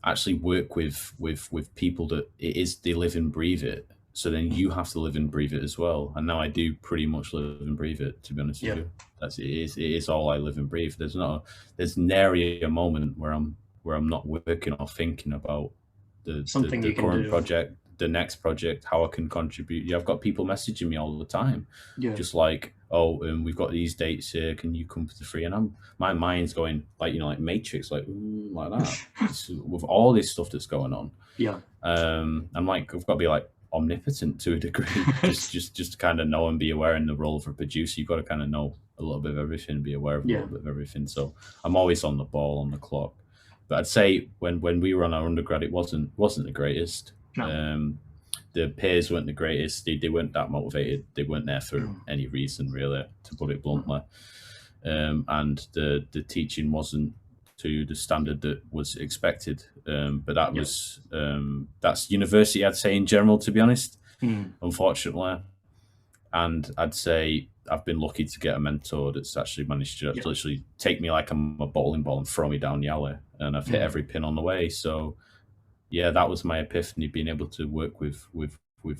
actually work with people that they live and breathe it. So then you have to live and breathe it as well. And now I do pretty much live and breathe it, to be honest with you. It is all I live and breathe. There's nary a moment where I'm not working or thinking about the current project, the next project, how I can contribute. Yeah, I've got people messaging me all the time, just like, oh, we've got these dates here. Can you come for free? And my mind's going like, like Matrix, like that, with all this stuff that's going on. I'm like, I've got to be like omnipotent to a degree, just to kind of know and be aware. In the role of a producer, you've got to kind of know a little bit of everything, be aware of a little bit of everything. So I'm always on the ball, on the clock. But I'd say when we were on our undergrad, it wasn't the greatest. No. The peers weren't the greatest. They weren't that motivated. They weren't there for any reason, really, to put it bluntly. And the teaching wasn't to the standard that was expected. But that was that's university, I'd say, in general, to be honest, unfortunately. And I'd say I've been lucky to get a mentor that's actually managed to literally take me like I'm a bowling ball and throw me down the alley, and I've hit every pin on the way. So yeah, that was my epiphany, being able to work with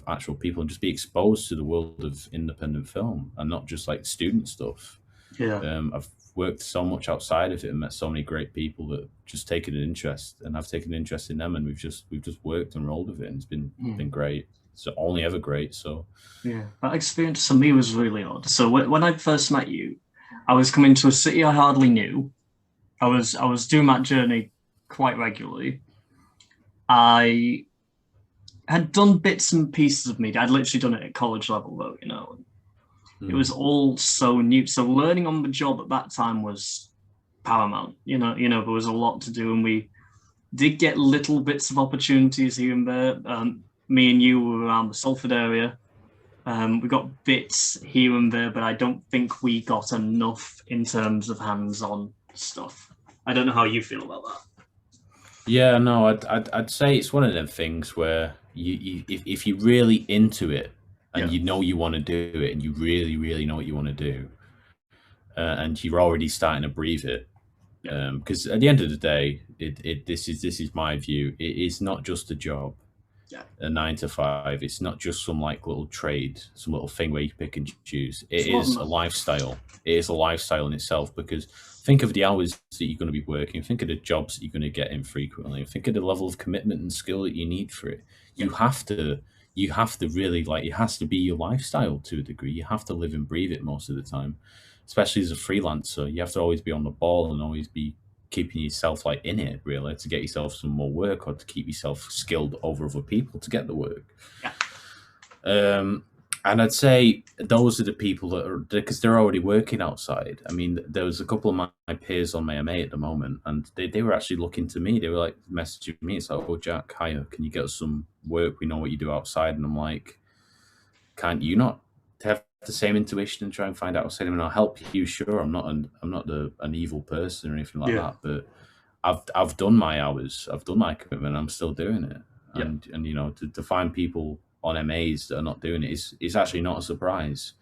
actual people and just be exposed to the world of independent film and not just like student stuff. I've worked so much outside of it and met so many great people that just taken an interest, and I've taken an interest in them, and we've just worked and rolled with it, and it's been great. It's only ever great. So that experience for me was really odd. So when I first met you, I was coming to a city I hardly knew. I was doing that journey quite regularly. I had done bits and pieces of media. I'd literally done it at college level, though, It was all so new. So learning on the job at that time was paramount. There was a lot to do, and we did get little bits of opportunities here and there. Me and you were around the Salford area. We got bits here and there, but I don't think we got enough in terms of hands-on stuff. I don't know how you feel about that. Yeah, no, I'd say it's one of them things where if you're really into it and you know you want to do it, and you really, really know what you want to do, and you're already starting to breathe it, because at the end of the day, this is my view. It is not just a job. A 9 to 5. It's not just some like little trade, some little thing where you pick and choose. It is a lifestyle. It is a lifestyle in itself, because think of the hours that you're going to be working. Think of the jobs that you're going to get in frequently. Think of the level of commitment and skill that you need for it. You have to really, like, it has to be your lifestyle to a degree. You have to live and breathe it most of the time, especially as a freelancer. You have to always be on the ball and always be keeping yourself like in it, really, to get yourself some more work, or to keep yourself skilled over other people to get the work. And I'd say those are the people that are, because they're already working outside. I mean, there was a couple of my peers on my MA at the moment, and they were actually looking to me. They were like messaging me. It's like, oh, Jack, hiya, can you get us some work? We know what you do outside. And I'm like, can't you not have the same intuition and try and find out? I said, I'll help you. Sure, I'm not an evil person or anything like that, but I've done my hours, I've done my commitment, I'm still doing it. And to find people on MAs that are not doing it is actually not a surprise.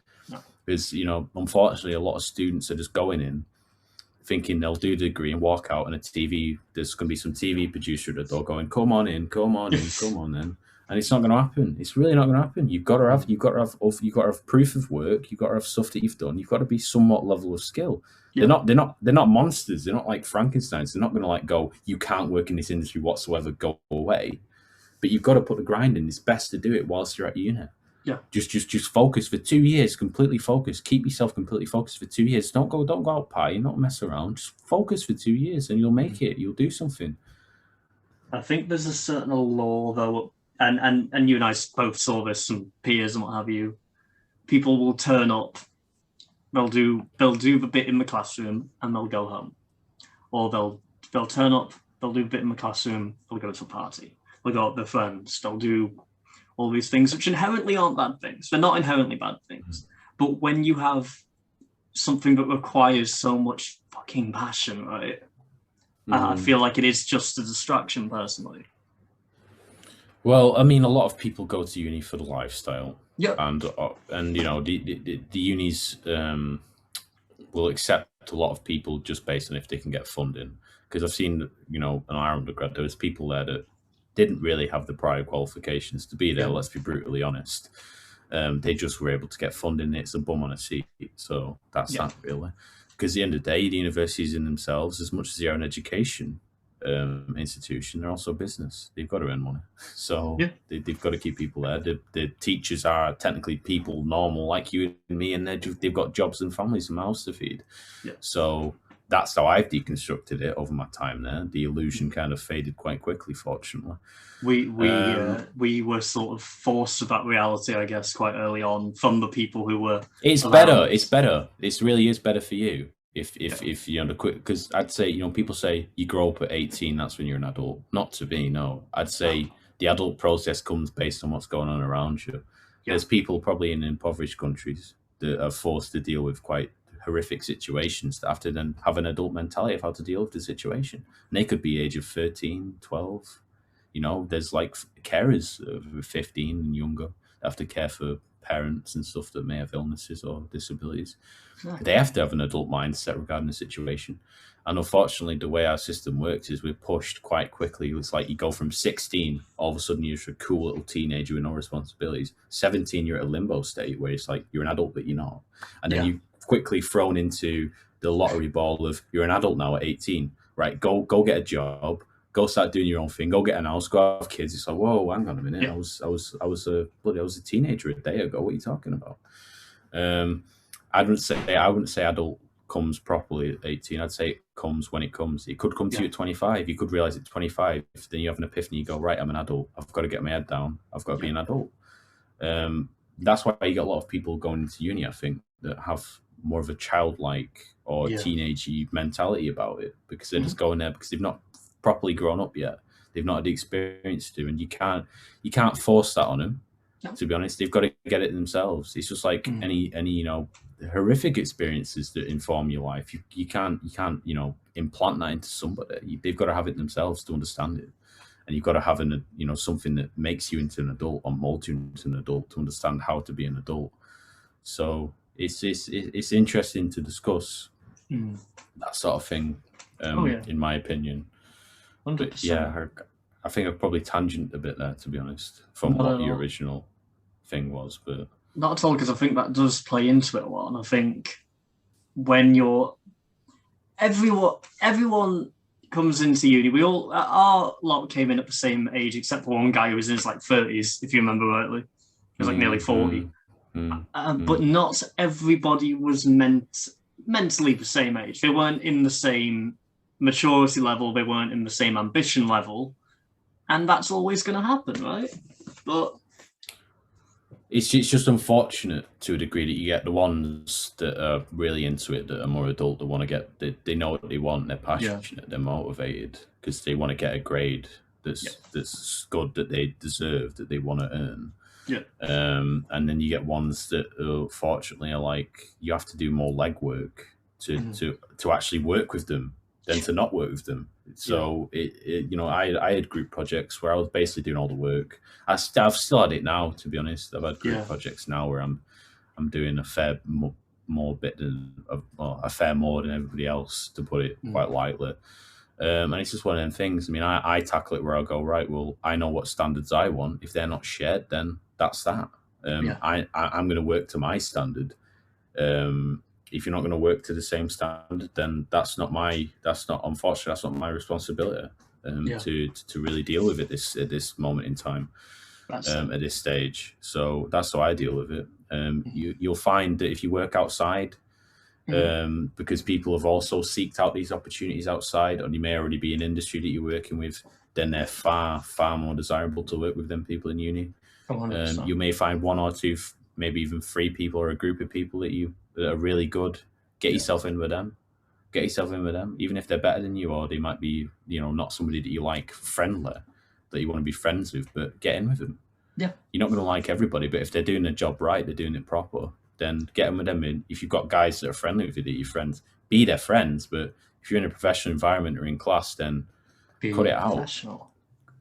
Because unfortunately, a lot of students are just going in thinking they'll do the degree and walk out, and there's going to be some TV producer at the door going, come on in, come on in. And it's not going to happen. It's really not going to happen. You've got to have proof of work. You've got to have stuff that you've done. You've got to be somewhat level of skill. They're not monsters. They're not like Frankensteins. They're not going to like go, you can't work in this industry whatsoever, go away. But you've got to put the grind in. It's best to do it whilst you're at uni. Just focus for 2 years. Completely focus. Keep yourself completely focused for 2 years. Don't go out partying. Not mess around. Just focus for 2 years, and you'll make it. You'll do something. I think there's a certain law though, and you and I both saw this, and peers and what have you. People will turn up, they'll do the bit in the classroom, and they'll go home, or they'll turn up, they'll do a bit in the classroom, they'll go to a party, they'll go out with their friends, they'll do all these things which inherently aren't bad things. They're not inherently bad things, but when you have something that requires so much fucking passion, right? I feel like it is just a distraction, personally. Well, I mean, a lot of people go to uni for the lifestyle. Yeah. And you know, the unis will accept a lot of people just based on if they can get funding. Because I've seen, you know, in our undergrad, there was people there that didn't really have the prior qualifications to be there. Yeah. Let's be brutally honest. They just were able to get funding. It's a bum on a seat. So that's that, really. Because at the end of the day, the universities in themselves, as much as they are an education institution, they're also business. They've got to earn money. So they've got to keep people there. The teachers are technically people normal like you and me, and they've got jobs and families and mouths to feed. Yeah. So that's how I've deconstructed it over my time there. The illusion kind of faded quite quickly, fortunately. We were sort of forced to that reality, I guess, quite early on from the people who were. It's better. It's better. It really is better for you if you know, because I'd say, you know, people say you grow up at 18, that's when you're an adult. Not to be, no. I'd say the adult process comes based on what's going on around you. There's people probably in impoverished countries that are forced to deal with quite horrific situations that have to then have an adult mentality of how to deal with the situation. And they could be age of 13, 12. You know, there's like carers of 15 and younger that have to care for parents and stuff that may have illnesses or disabilities. They have to have an adult mindset regarding the situation. And unfortunately, the way our system works is we're pushed quite quickly. It's like you go from 16, all of a sudden you're just a cool little teenager with no responsibilities. 17, you're at a limbo state where it's like you're an adult, but you're not. And then you quickly thrown into the lottery ball of you're an adult now at 18, right? Go get a job, go start doing your own thing, go get an house, go have kids. It's like, whoa, hang on a minute. I was a teenager a day ago. What are you talking about? I wouldn't say adult comes properly at 18. I'd say it comes when it comes. It could come to you at 25. You could realize at 25, then you have an epiphany. You go, right, I'm an adult. I've got to get my head down. I've got to be an adult. That's why you get a lot of people going into uni, I think, that have more of a childlike or teenagey mentality about it, because they're just going there because they've not properly grown up yet. They've not had the experience to, and you can't force that on them. No. To be honest, they've got to get it themselves. It's just like any you know, horrific experiences that inform your life. You can't you know, implant that into somebody. They've got to have it themselves to understand it, and you've got to have you know, something that makes you into an adult or molds you into an adult to understand how to be an adult. So it's interesting to discuss that sort of thing, in my opinion. 100%. But yeah, I think I've probably tangent a bit there, to be honest, from what your original thing was. But not at all, because I think that does play into it a lot. And I think when everyone comes into uni, our lot came in at the same age, except for one guy who was in his like 30s, if you remember rightly. He was like nearly 40. But not everybody was mentally the same age. They weren't in the same maturity level. They weren't in the same ambition level. And that's always going to happen, right? But it's just unfortunate to a degree that you get the ones that are really into it, that are more adult, that want to get, they know what they want, they're passionate, they're motivated, because they want to get a grade that's good, that they deserve, that they want to earn. Yeah. And then you get ones that fortunately are like, you have to do more legwork to actually work with them than to not work with them. So you know, I had group projects where I was basically doing all the work. I've still had it now, to be honest. I've had group projects now where I'm doing a fair more than everybody else, to put it quite lightly. And it's just one of them things. I mean, I tackle it where I go, right, well, I know what standards I want. If they're not shared, then that's that. I'm going to work to my standard. If you're not going to work to the same standard, then unfortunately, that's not my responsibility to really deal with it at this moment in time, at this stage. So that's how I deal with it. You'll find that if you work outside, because people have also seeked out these opportunities outside, or you may already be in industry that you're working with, then they're far more desirable to work with than people in uni. 100%. You may find one or two, maybe even three people or a group of people that are really good. Get yourself in with them. Get yourself in with them, even if they're better than you, or they might be, not somebody that you like friendly, that you want to be friends with, but get in with them. Yeah. You're not going to like everybody, but if they're doing their job right, they're doing it proper, then get in with them. And if you've got guys that are friendly with you, that you're friends, be their friends. But if you're in a professional environment or in class, then cut it out.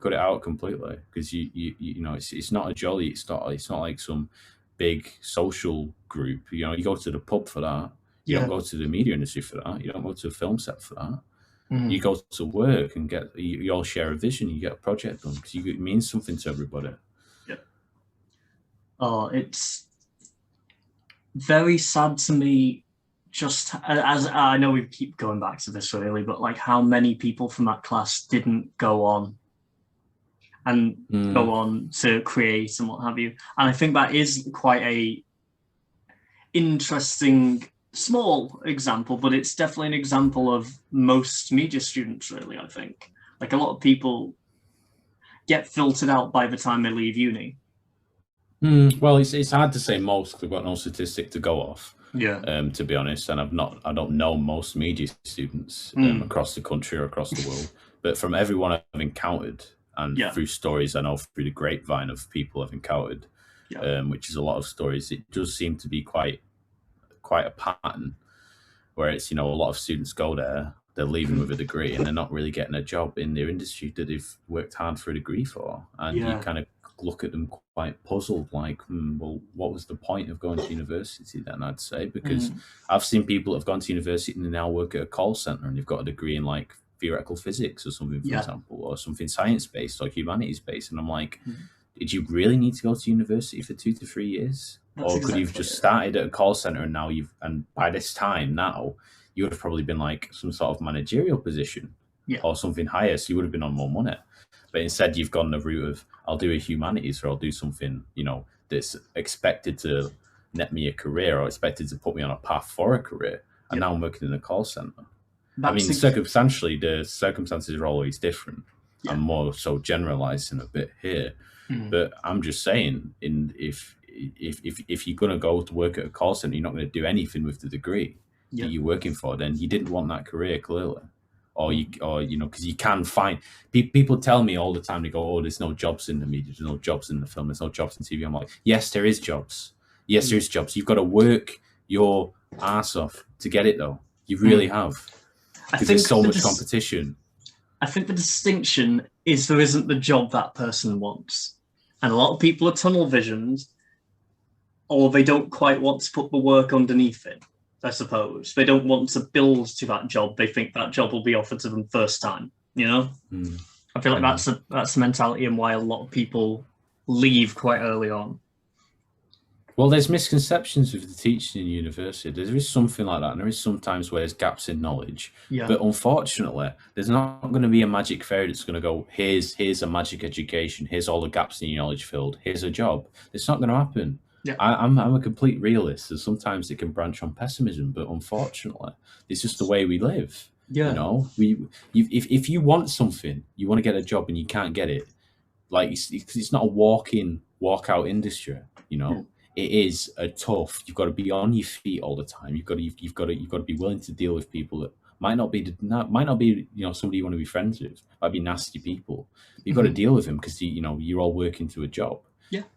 Cut it out completely, because it's not a jolly. It's not like some big social group. You go to the pub for that. You don't go to the media industry for that. You don't go to a film set for that. Mm-hmm. You go to work and you all share a vision. You get a project done because it means something to everybody. Yeah. Oh, it's very sad to me. Just as I know we keep going back to this really, but like how many people from that class didn't go on and go on to create and what have you. And I think that is quite a interesting small example, but it's definitely an example of most media students, really. I think like a lot of people get filtered out by the time they leave uni. Well, it's hard to say most because I've got no statistic to go off. Yeah. To be honest, and I don't know most media students across the country or across the world, but from everyone I've encountered and through stories I know through the grapevine of people I've encountered, which is a lot of stories, it does seem to be quite a pattern where it's, a lot of students go there, they're leaving with a degree and they're not really getting a job in their industry that they've worked hard for a degree for. And you kind of look at them quite puzzled, like, well, what was the point of going to university then, I'd say? Because I've seen people that have gone to university and they now work at a call center and they've got a degree in like theoretical physics or something, for example, or something science-based or humanities-based. And I'm like, did you really need to go to university for 2 to 3 years? That's or could you've just started at a call center and now by this time now, you would have probably been like some sort of managerial position or something higher. So you would have been on more money. But instead you've gone the route of, I'll do a humanities or I'll do something, that's expected to net me a career or expected to put me on a path for a career. And now I'm working in a call center. Circumstantially, the circumstances are always different. I'm more so generalizing a bit here. But I'm just saying, if you're going to go to work at a call center, you're not going to do anything with the degree that you're working for, then you didn't want that career, clearly. Or because you can find people tell me all the time, they go, oh, there's no jobs in the media, there's no jobs in the film, there's no jobs in TV. I'm like, yes, there is jobs. Yes, there is jobs. You've got to work your ass off to get it, though. You really have. Because there's so much competition. I think the distinction is there isn't the job that person wants. And a lot of people are tunnel visioned, or they don't quite want to put the work underneath it, I suppose. They don't want to build to that job. They think that job will be offered to them first time, I feel like that's the mentality and why a lot of people leave quite early on. Well, there's misconceptions with the teaching in university. There is something like that, and there is sometimes where there's gaps in knowledge. But unfortunately, there's not going to be a magic fairy that's going to go, here's a magic education, here's all the gaps in your knowledge filled, here's a job. It's not going to happen. I'm a complete realist, and sometimes it can branch on pessimism, but unfortunately, it's just the way we live. If you want something, you want to get a job and you can't get it, like it's not a walk-out industry, It is a tough. You've got to be on your feet all the time. You've got to be willing to deal with people that might not be somebody you want to be friends with. Might be nasty people. You've got to deal with them because you're all working to a job.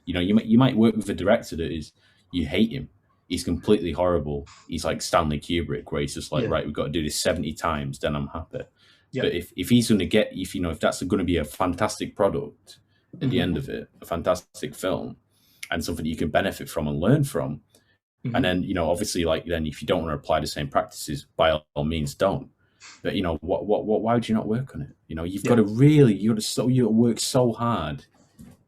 You might work with a director that you hate him. He's completely horrible. He's like Stanley Kubrick, where he's just like, right, we've got to do this 70 times, then I'm happy. But if he's going to get, if that's going to be a fantastic product at the end of it, a fantastic film, and something you can benefit from and learn from. And then, obviously, like, then if you don't want to apply the same practices, by all means, don't. But, why would you not work on it? You've got to work so hard.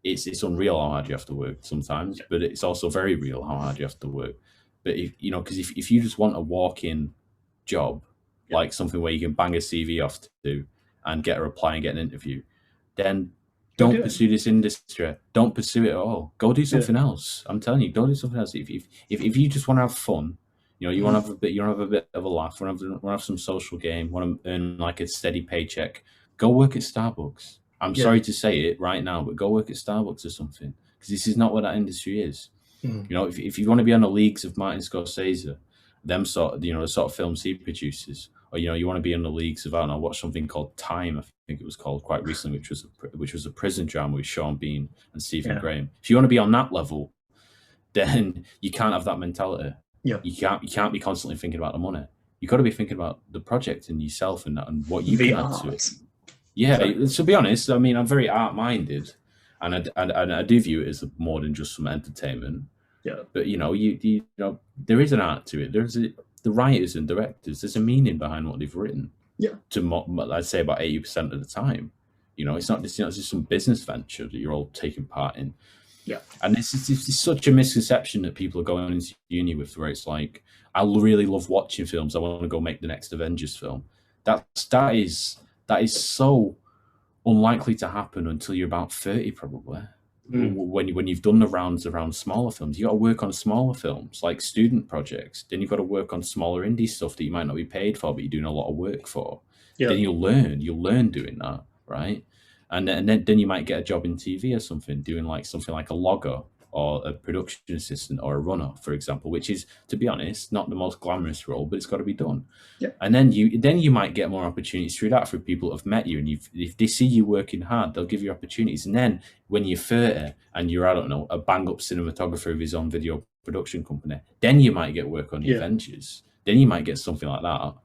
It's unreal how hard you have to work sometimes, but it's also very real how hard you have to work. But because if you just want a walk-in job, like something where you can bang a CV off to and get a reply and get an interview, then don't pursue this industry. Don't pursue it at all. Go do something else. I'm telling you, go do something else. If you just want to have fun, you want to have a bit of a laugh, want to have some social game, want to earn like a steady paycheck, go work at Starbucks. I'm sorry to say it right now, but go work at Starbucks or something, because this is not what that industry is. You know, if you want to be on the leagues of Martin Scorsese, them sort of, you know, the sort of films he produces, or, you know, you want to be in the leagues of, I don't know, I watched something called Time, I think it was called, quite recently, which was a prison drama with Sean Bean and Stephen Graham. If you want to be on that level, then you can't have that mentality. Yeah. You can't be constantly thinking about the money. You got to be thinking about the project and yourself and that, and what you can add to it. Yeah, to be honest, I mean, I'm very art-minded, and I do view it as more than just some entertainment. Yeah. But you know, there is an art to it. The writers and directors. There's a meaning behind what they've written. Yeah. I'd say about 80% of the time. You know, it's not just some business venture that you're all taking part in. Yeah. And it's such a misconception that people are going into uni with, where it's like, I really love watching films. I want to go make the next Avengers film. That is so unlikely to happen until you're about 30, probably. When you've done the rounds around smaller films, you got to work on smaller films like student projects. Then you've got to work on smaller indie stuff that you might not be paid for, but you're doing a lot of work for. Yeah. Then you'll learn doing that, right? And then you might get a job in TV or something, doing like something like a logger or a production assistant or a runner, for example, which is, to be honest, not the most glamorous role, but it's got to be done. Yeah. And then you might get more opportunities through that for people that have met you, and if they see you working hard, they'll give you opportunities. And then when you're 30 and you're, I don't know, a bang up cinematographer of his own video production company, then you might get work on the Avengers. Then you might get something like that.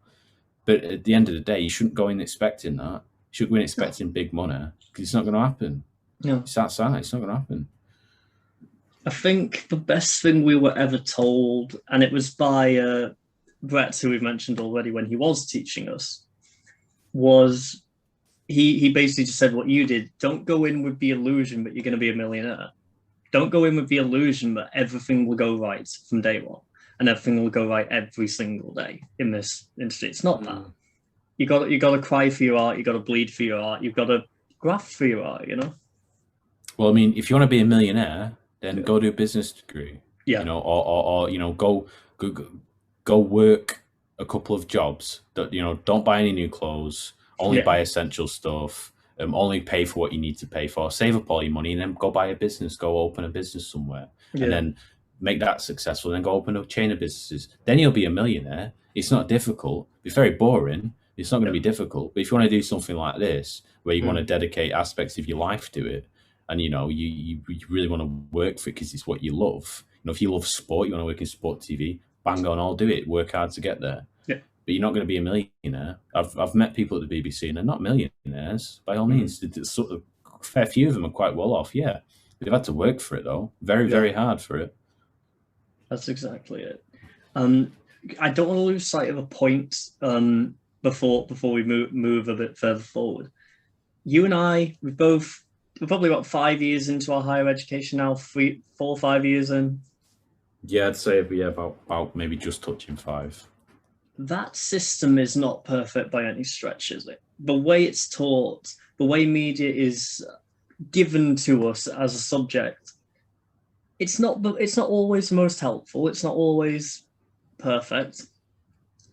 But at the end of the day, you shouldn't go in expecting that. You shouldn't go in expecting big money, because it's not going to happen. No. It's that side. It's not going to happen. I think the best thing we were ever told, and it was by Brett, who we've mentioned already when he was teaching us, was he basically just said what you did. Don't go in with the illusion that you're going to be a millionaire. Don't go in with the illusion that everything will go right from day one and everything will go right every single day in this industry. It's not that. You got to cry for your art. You got to bleed for your art. You've got to graft for your art. You know. Well, I mean, if you want to be a millionaire, then go do a business degree. Yeah. You know, or you know, go work a couple of jobs. That, you know, don't buy any new clothes. Only buy essential stuff. Only pay for what you need to pay for. Save up all your money, and then go buy a business. Go open a business somewhere, and then make that successful. Then go open a chain of businesses. Then you'll be a millionaire. It's not difficult. It's very boring. It's not going to be difficult. But if you want to do something like this, where you want to dedicate aspects of your life to it, and you know, you really want to work for it because it's what you love. You know, if you love sport, you want to work in sport TV, bang on, I'll do it. Work hard to get there. Yeah. But you're not going to be a millionaire. I've met people at the BBC and they're not millionaires by all means. Sort of, a fair few of them are quite well off. Yeah, they've had to work for it though, very hard for it. That's exactly it. I don't want to lose sight of a point before we move a bit further forward. You and I, we're probably about 5 years into our higher education now, 4 or 5 years in. Yeah, I'd say about maybe just touching 5. That system is not perfect by any stretch, is it? The way it's taught, the way media is given to us as a subject, it's not always the most helpful. It's not always perfect.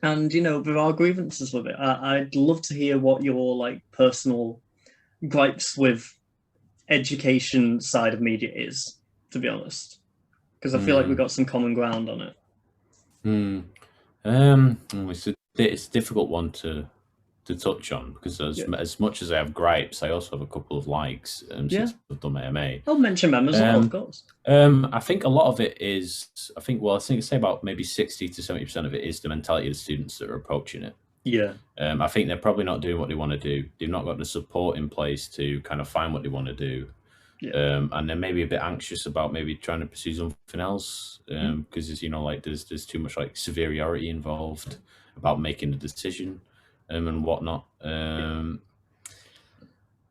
And, you know, there are grievances with it. I'd love to hear what your like personal gripes with education side of media is, to be honest, because I feel like we've got some common ground on it. It's a difficult one to touch on, because as much as I have gripes, I also have a couple of likes since I've done my MA. I'll mention them as well, of course. I think a lot of it is, I think say about maybe 60 to 70% of it is the mentality of the students that are approaching it. Yeah. I think they're probably not doing what they want to do. They've not got the support in place to kind of find what they want to do. Yeah. And they're maybe a bit anxious about maybe trying to pursue something else, because you know, like there's too much like superiority involved about making a decision and whatnot. And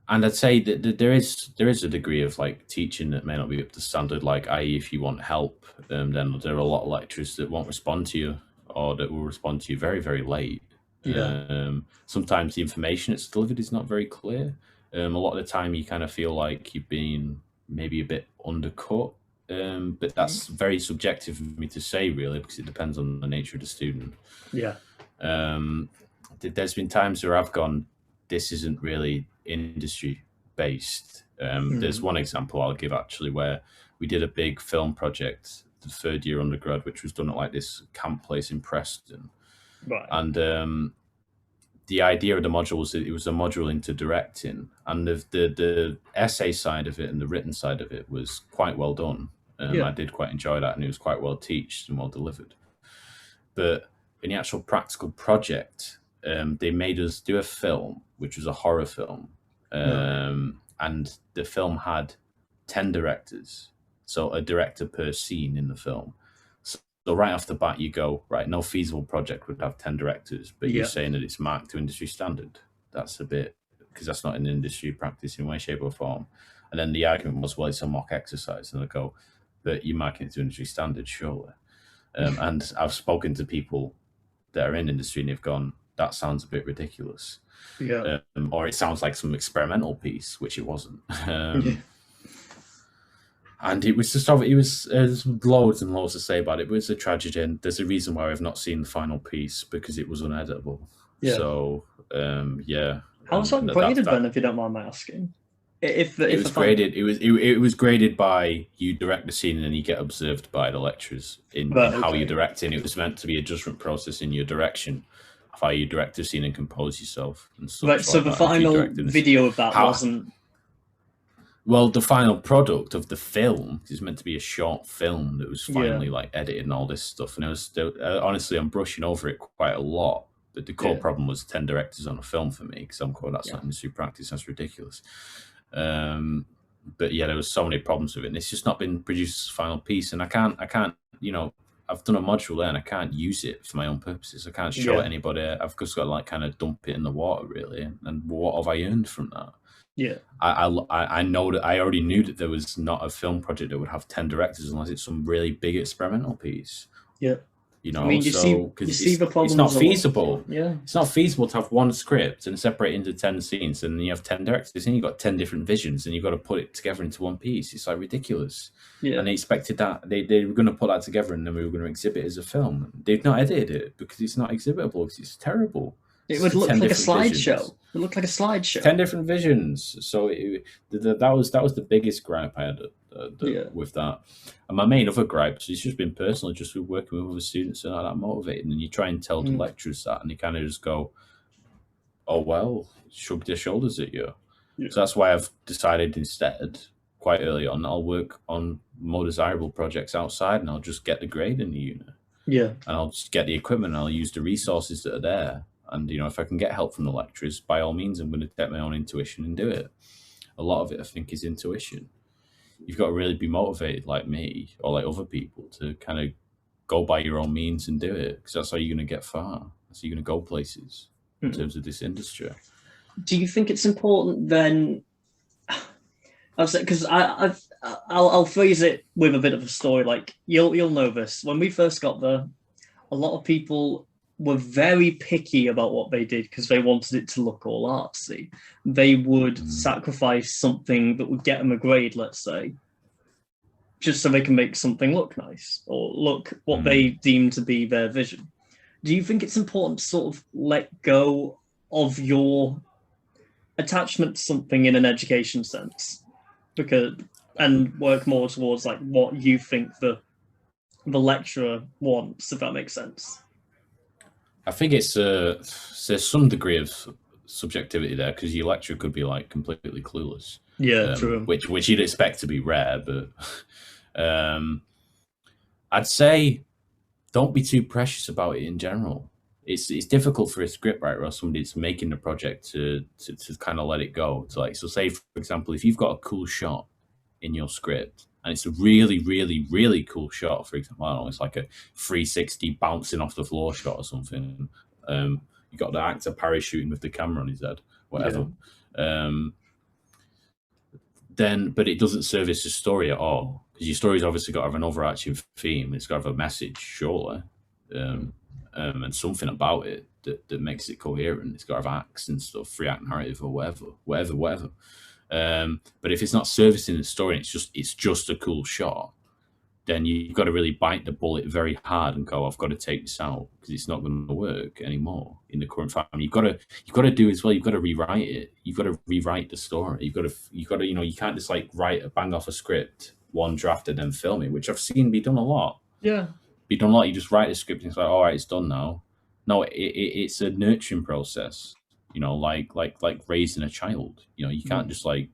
I'd say that there is a degree of like teaching that may not be up to standard. Like, i.e., if you want help, then there are a lot of lecturers that won't respond to you, or that will respond to you very, very late. Yeah. Sometimes the information that's delivered is not very clear. A lot of the time you kind of feel like you've been maybe a bit undercut. But that's very subjective for me to say, really, because it depends on the nature of the student. Yeah. There's been times where I've gone, this isn't really industry. based. There's one example I'll give actually where we did a big film project the third year undergrad, which was done at like this camp place in Preston. Right. And the idea of the module was that it was a module into directing, and the essay side of it and the written side of it was quite well done. I did quite enjoy that, and it was quite well taught and well delivered. But in the actual practical project, they made us do a film, which was a horror film. And the film had 10 directors, so a director per scene in the film. So right off the bat, you go, right, no feasible project would have 10 directors, but you're saying that it's marked to industry standard. That's a bit, because that's not an industry practice in way, shape or form. And then the argument was, well, it's a mock exercise. And I go, but you're marking it to industry standard, surely. And I've spoken to people that are in industry and they've gone, that sounds a bit ridiculous. Or it sounds like some experimental piece, which it wasn't. And it was just, there's loads and loads to say about it, but it's a tragedy, and there's a reason why I've not seen the final piece, because it was uneditable. So, How was that graded then, if you don't mind my asking? It was graded. It was graded by, you direct the scene and then you get observed by the lecturers in how you're directing. It was meant to be a judgment process in your direction of how you direct the scene and compose yourself and stuff. Right. So the final video of that wasn't. Well, the final product of the film is meant to be a short film that was finally like edited and all this stuff. And it was honestly, I'm brushing over it quite a lot. But the core problem was 10 directors on a film for me, because I'm going, that's not industry practice. That's ridiculous. But yeah, there was so many problems with it, and it's just not been produced as a final piece. And I can't, I've done a module there and I can't use it for my own purposes. I can't show it anybody. I've just got to like kind of dump it in the water, really. And what have I earned from that? I know that I already knew that there was not a film project that would have 10 directors unless it's some really big experimental piece. You know, I mean, you see the problem. It's not feasible. Yeah, it's not feasible to have one script and separate into 10 scenes, and then you have 10 directors, and you've got 10 different visions, and you've got to put it together into one piece. It's like ridiculous. And they expected that they were going to put that together, and then we were going to exhibit it as a film. They've not edited it because it's not exhibitable. Because it's terrible. It would look like a slideshow. It looked like a slideshow. 10 different visions. So that was the biggest gripe I had with that. And my main other gripe is it's just been personal, just with working with other students who are not that motivated. And you try and tell the lecturers that, and they kind of just go, oh, well, shrug their shoulders at you. So that's why I've decided instead, quite early on, I'll work on more desirable projects outside, and I'll just get the grade in the unit. And I'll just get the equipment, and I'll use the resources that are there. And, if I can get help from the lecturers, by all means, I'm going to take my own intuition and do it. A lot of it, I think, is intuition. You've got to really be motivated like me or like other people to kind of go by your own means and do it, because that's how you're going to get far. That's how you're going to go places in terms of this industry. Do you think it's important then? Because I'll phrase it with a bit of a story. Like you'll know this. When we first got there, a lot of people were very picky about what they did because they wanted it to look all artsy. They would sacrifice something that would get them a grade, let's say, just so they can make something look nice or look what they deem to be their vision. Do you think it's important to sort of let go of your attachment to something in an education sense, and work more towards like what you think the lecturer wants, if that makes sense? I think there's some degree of subjectivity there, because your lecturer could be like completely clueless. True. Which you'd expect to be rare, but I'd say don't be too precious about it in general. It's difficult for a scriptwriter or somebody that's making the project to kind of let it go. So say for example, if you've got a cool shot in your script, and it's a really, really, really cool shot. For example, I don't know, it's like a 360 bouncing off the floor shot or something. You got the actor parachuting with the camera on his head, whatever. But it doesn't service the story at all, because your story's obviously got to have an overarching theme. It's got to have a message, surely, and something about it that makes it coherent. It's got to have acts and stuff, 3-act narrative or whatever. But if it's not servicing the story, it's just a cool shot, then you've got to really bite the bullet very hard and go, I've got to take this out because it's not going to work anymore in the current form. You've got to do as well. You've got to rewrite it. You've got to rewrite the story. You've got to, you can't just like bang off a script, one draft and then film it, which I've seen be done a lot. Yeah. Be done a lot. You just write a script and it's like, all right, it's done now. No, it's a nurturing process. Like raising a child. You can't just like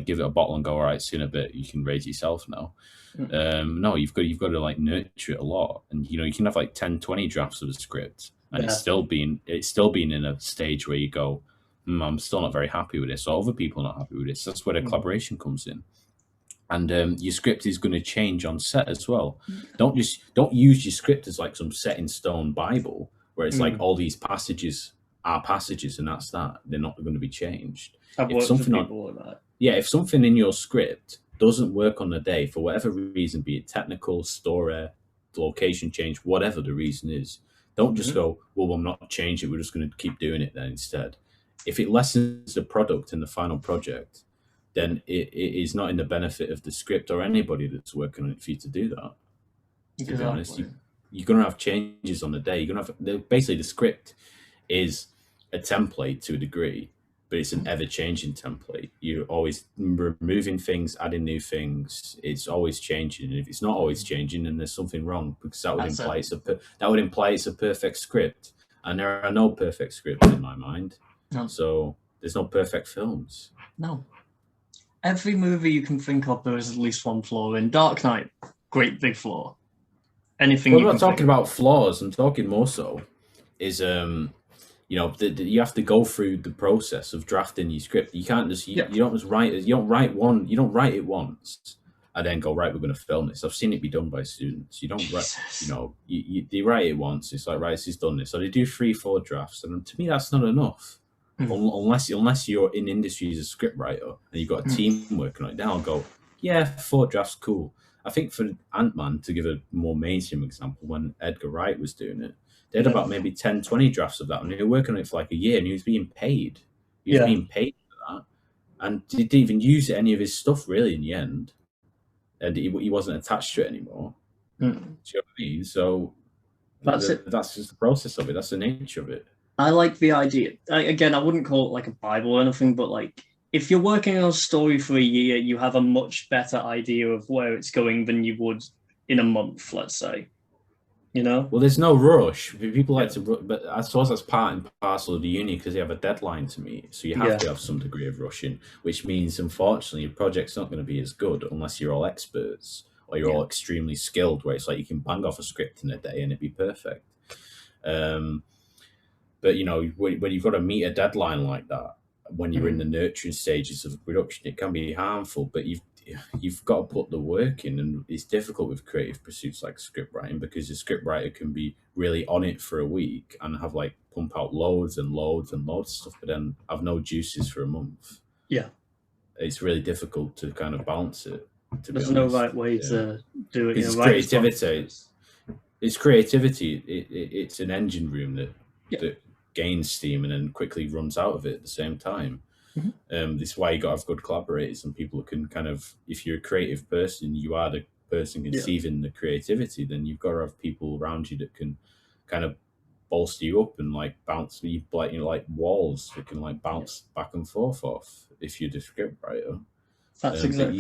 give it a bottle and go, all right, it's in a bit. You can raise yourself now. No, you've got to like nurture it a lot, and you can have like 10, 20 drafts of a script, and it's still being in a stage where you go, I'm still not very happy with this, or other people are not happy with this. That's where the collaboration comes in. And your script is going to change on set as well. Don't use your script as like some set in stone Bible where it's like all these passages are passages and that's that. They're not going to be changed. I've worked with people like that. Yeah, if something in your script doesn't work on the day for whatever reason, be it technical, story, location change, whatever the reason is, don't just go, well, I'm not changing it. We're just going to keep doing it then instead. If it lessens the product in the final project, then it is not in the benefit of the script or anybody that's working on it for you to do that. To be honest, you're going to have changes on the day. You're going to have basically the script is a template to a degree, but it's an ever-changing template. You're always removing things, adding new things. It's always changing. And if it's not always changing, then there's something wrong because that would imply it's a perfect script, and there are no perfect scripts in my mind. No. So there's no perfect films. No. Every movie you can think of, there is at least one flaw in. Dark Knight, great big flaw. Anything. Well, I'm not talking about flaws. I'm talking more so is you have to go through the process of drafting your script. You can't just you don't just write it. You don't write it once and then go, right, we're going to film this. I've seen it be done by students. You don't write, they write it once. It's like, right, this is done this. So they do 3-4 drafts, and to me that's not enough. Unless you're in industry as a script writer and you've got a team working on it, then I'll go, 4 drafts, cool. I think for Ant-Man, to give a more mainstream example, when Edgar Wright was doing it, they had about maybe 10, 20 drafts of that, and they were working on it for like a year, and he was being paid. He was being paid for that, and didn't even use any of his stuff really in the end, and he wasn't attached to it anymore. Do you know what I mean? So that's it. That's just the process of it. That's the nature of it. I like the idea. Again, I wouldn't call it like a Bible or anything, but like if you're working on a story for a year, you have a much better idea of where it's going than you would in a month, let's say. Well, there's no rush. People like to, but I suppose that's part and parcel of the uni because they have a deadline to meet. So you have to have some degree of rushing, which means, unfortunately, your project's not going to be as good unless you're all experts or you're all extremely skilled, where it's like you can bang off a script in a day and it'd be perfect. But when you've got to meet a deadline like that, when you're in the nurturing stages of production, it can be harmful. But you've got to put the work in, and it's difficult with creative pursuits like script writing because the script writer can be really on it for a week and have like pump out loads and loads and loads of stuff, but then have no juices for a month. Yeah, it's really difficult to kind of balance it. There's no right way to do it. It's creativity. It's creativity. It's an engine room that gains steam and then quickly runs out of it at the same time. This is why you got to have good collaborators and people who can kind of, if you're a creative person, you are the person conceiving the creativity, then you've got to have people around you that can kind of bolster you up and like bounce you like walls that can like bounce back and forth off if you're the script writer. That's exactly.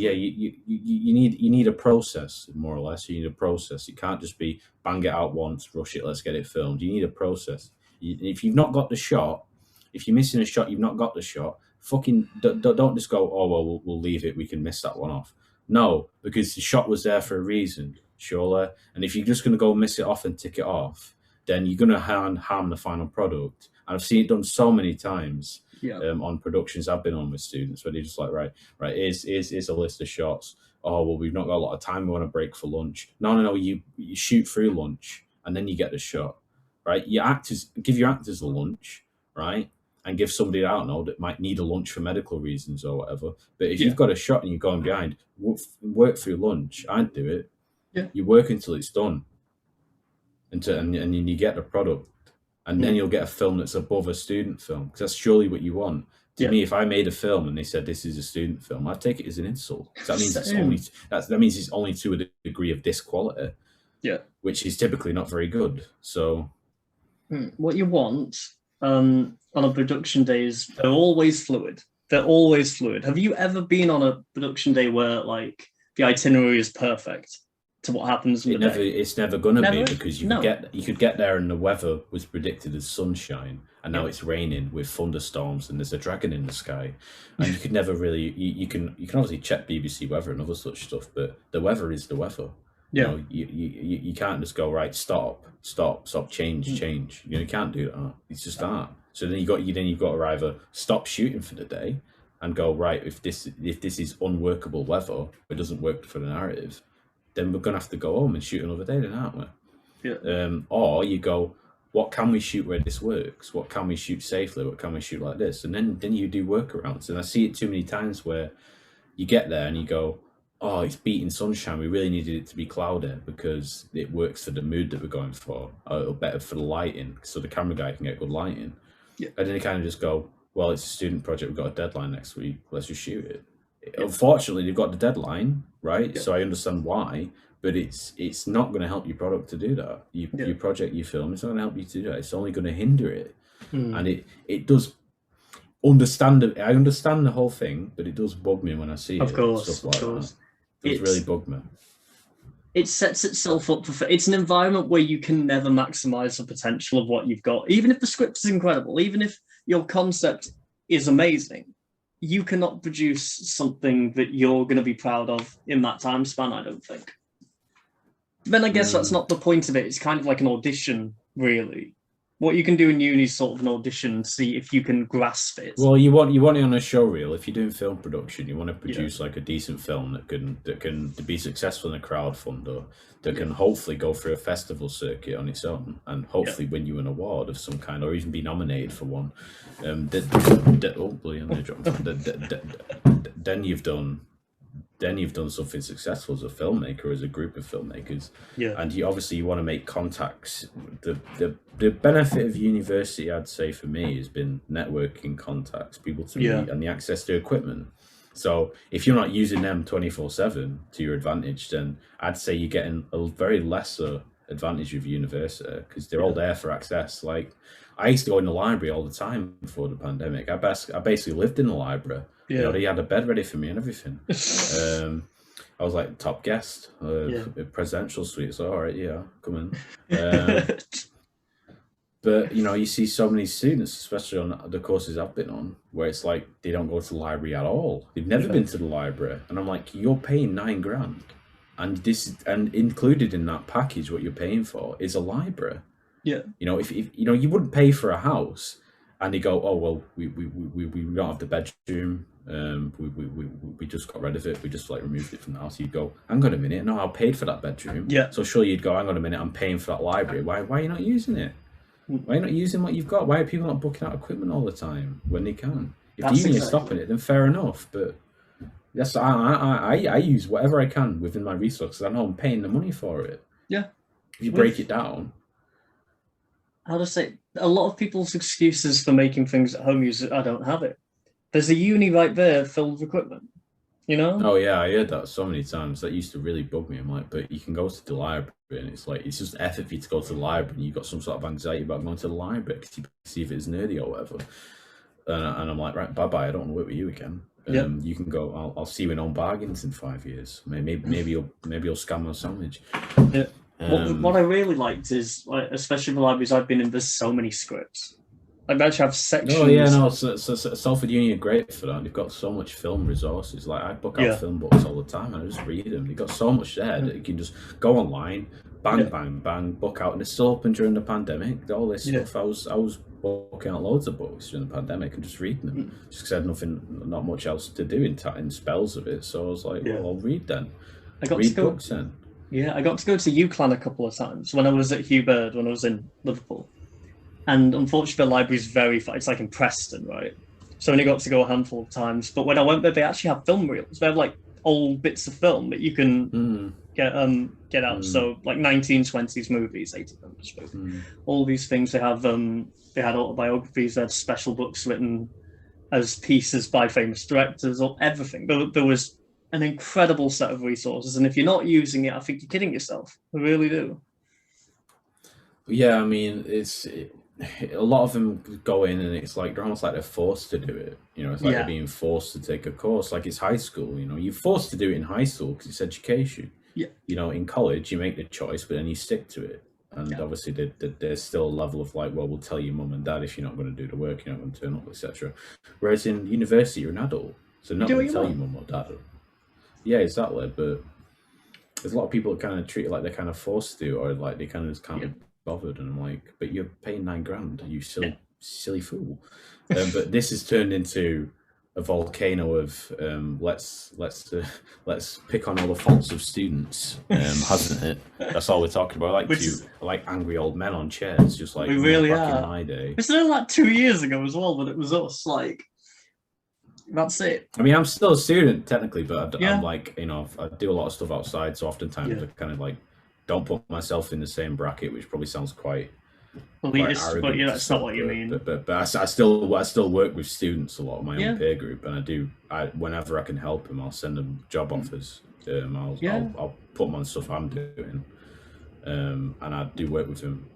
You need a process, more or less. You need a process. It can't just be bang it out once, rush it, let's get it filmed. You need a process. If you've not got the shot, if you're missing a shot, you've not got the shot. Fucking don't just go, oh well, we'll leave it. We can miss that one off. No, because the shot was there for a reason, surely. And if you're just going to go miss it off and tick it off, then you're going to harm the final product. And I've seen it done so many times on productions I've been on with students where they're just like, right, here's a list of shots. Oh well, we've not got a lot of time. We want to break for lunch. No. You shoot through lunch and then you get the shot. Right, give your actors a lunch, right, and give somebody I don't know that might need a lunch for medical reasons or whatever. But if you've got a shot and you're going behind, work through lunch. I'd do it. Yeah, you work until it's done, and you get the product. and then you'll get a film that's above a student film, because that's surely what you want. To me, if I made a film and they said this is a student film, I'd take it as an insult. That means it's only to a degree of this quality, which is typically not very good. So, what you want on a production day is they're always fluid. They're always fluid. Have you ever been on a production day where like the itinerary is perfect to what happens in the day? It's never going to be, because you could get there and the weather was predicted as sunshine, and now it's raining with thunderstorms and there's a dragon in the sky, and you could never really. You can obviously check BBC weather and other such stuff, but the weather is the weather. Yeah. You can't just go right, stop, change. You can't do that. It's just that. So then you've got to either stop shooting for the day and go, right, if this is unworkable weather, it doesn't work for the narrative, then we're gonna have to go home and shoot another day, then, aren't we? Yeah. Or you go, what can we shoot where this works? What can we shoot safely? What can we shoot like this? And then you do workarounds. And I see it too many times where you get there and you go, oh, it's beating sunshine. We really needed it to be cloudy because it works for the mood that we're going for, or better for the lighting, so the camera guy can get good lighting. Yeah. And then you kind of just go, well, it's a student project. We've got a deadline next week. Let's just shoot it. Unfortunately, they've got the deadline, right? Yeah. So I understand why, but it's not going to help your product to do that. Your project, your film, it's not going to help you to do that. It's only going to hinder it. And it does understand it. I understand the whole thing, but it does bug me when I see of course. That. It really bug me. It sets itself up for. It's an environment where you can never maximize the potential of what you've got. Even if the script is incredible, even if your concept is amazing, you cannot produce something that you're going to be proud of in that time span, I don't think. Then I guess that's not the point of it. It's kind of like an audition, really. What you can do in uni is sort of an audition, see if you can grasp it. Well, you want it on a show reel. If you're doing film production, you want to produce like a decent film that can be successful in a crowdfunder, that can hopefully go through a festival circuit on its own, and hopefully win you an award of some kind, or even be nominated for one. Then you've done something successful as a filmmaker, as a group of filmmakers. And you want to make contacts. The benefit of university, I'd say, for me, has been networking contacts, people to meet, and the access to equipment. So if you're not using them 24/7 to your advantage, then I'd say you're getting a very lesser advantage of university, because they're all there for access. Like, I used to go in the library all the time before the pandemic. I basically lived in the library. You know, they had a bed ready for me and everything. I was like top guest, presidential suite. So all right, come in. But you see so many students, especially on the courses I've been on, where it's like they don't go to the library at all. They've never been to the library, and I'm like, you're paying $9,000, and included in that package, what you're paying for is a library. If you wouldn't pay for a house, and they go, oh well, we don't have the bedroom. We just got rid of it. We just removed it from the house. You'd go, hang on a minute, no, I paid for that bedroom. So surely you'd go, hang on a minute, I'm paying for that library. Why are you not using it? Why are you not using what you've got? Why are people not booking out equipment all the time when they can? If the union's stopping it, then fair enough. But yes, I use whatever I can within my resources. I know I'm paying the money for it. If you break it down. How to say, a lot of people's excuses for making things at home use I don't have it. There's a uni right there filled with equipment, Oh yeah, I heard that so many times. That used to really bug me. I'm like, but you can go to the library, and it's just effort for you to go to the library, and you've got some sort of anxiety about going to the library because you see if it's nerdy or whatever. And I'm like, right, bye. I don't want to work with you again. You can go. I'll see you in on bargains in 5 years. Maybe you'll scam my sandwich. What I really liked is, especially the libraries I've been in, there's so many scripts. I actually have sections. So Salford Uni are great for that. They've got so much film resources. Like, I book out film books all the time, and I just read them. They've got so much there that you can just go online, bang, book out, and it's still open during the pandemic. All this stuff, I was booking out loads of books during the pandemic and just reading them, just because I had not much else to do in spells of it. So I was like, well, I'll read then. Books then. I got to go to UCLan a couple of times when I was at Hugh Bird, when I was in Liverpool. And unfortunately, the library's very far. It's like in Preston, right? So I only got to go a handful of times. But when I went there, they actually have film reels. They have old bits of film that you can get out. So like 1920s movies, 1800s movies, all these things. They had autobiographies, they had special books written as pieces by famous directors, or everything. There was an incredible set of resources, and if you're not using it, I think you're kidding yourself. I really do. Yeah, I mean, a lot of them go in and it's like they're almost like they're forced to do it. It's like they're being forced to take a course, like it's high school. You're forced to do it in high school because it's education. Yeah. In college you make the choice, but then you stick to it. And obviously there's still a level of like, well, we'll tell your mum and dad if you're not going to do the work, you're not going to turn up, etc. Whereas in university you're an adult, so not going to tell your mum or dad. Yeah, exactly. But there's a lot of people that kind of treat it like they're kind of forced to, or like they kind of just can't be bothered. And I'm like, but you're paying $9,000, you silly fool. But this has turned into a volcano of let's pick on all the faults of students, hasn't it? That's all we're talking about. Like angry old men on chairs, just like we really back are. in my day. It's only like 2 years ago as well, but it was us. Like, that's it. I mean, I'm still a student technically, but I'm like, I do a lot of stuff outside, so oftentimes I kind of like don't put myself in the same bracket, which probably sounds quite elitist, but that's not what you mean. But I still work with students a lot, my own peer group, and I whenever I can help them, I'll send them job offers. I'll put them on stuff I'm doing, and I do work with them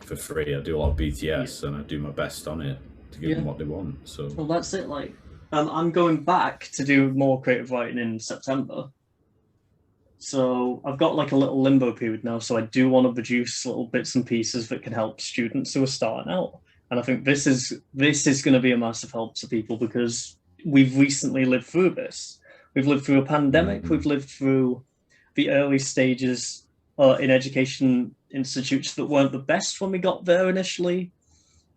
for free. I do a lot of BTS, and I do my best on it to give them what they want. So well, that's it. Like, I'm going back to do more creative writing in September. So I've got like a little limbo period now. So I do want to produce little bits and pieces that can help students who are starting out. And I think this is going to be a massive help to people because we've recently lived through this. We've lived through a pandemic. We've lived through the early stages in education institutes that weren't the best when we got there initially.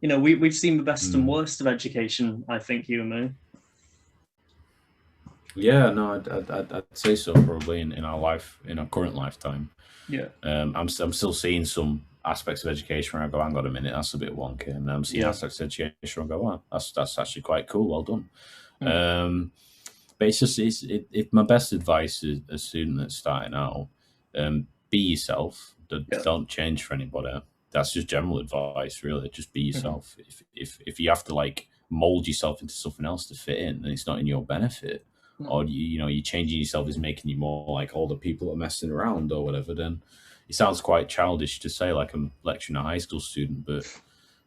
We've seen the best and worst of education, I think, you and me. Yeah, no, I'd say so, probably in our current lifetime. Yeah. I'm still seeing some aspects of education where I go, hang on a minute, that's a bit wonky. And I'm seeing aspects of education where I go, wow, that's actually quite cool, well done. But it's just, if my best advice is a student that's starting out, be yourself, don't change for anybody. That's just general advice, really. Just be yourself. If you have to like mold yourself into something else to fit in, then it's not in your benefit. Or you changing yourself is making you more like all the people that are messing around or whatever, then it sounds quite childish to say, like I'm lecturing a high school student, but at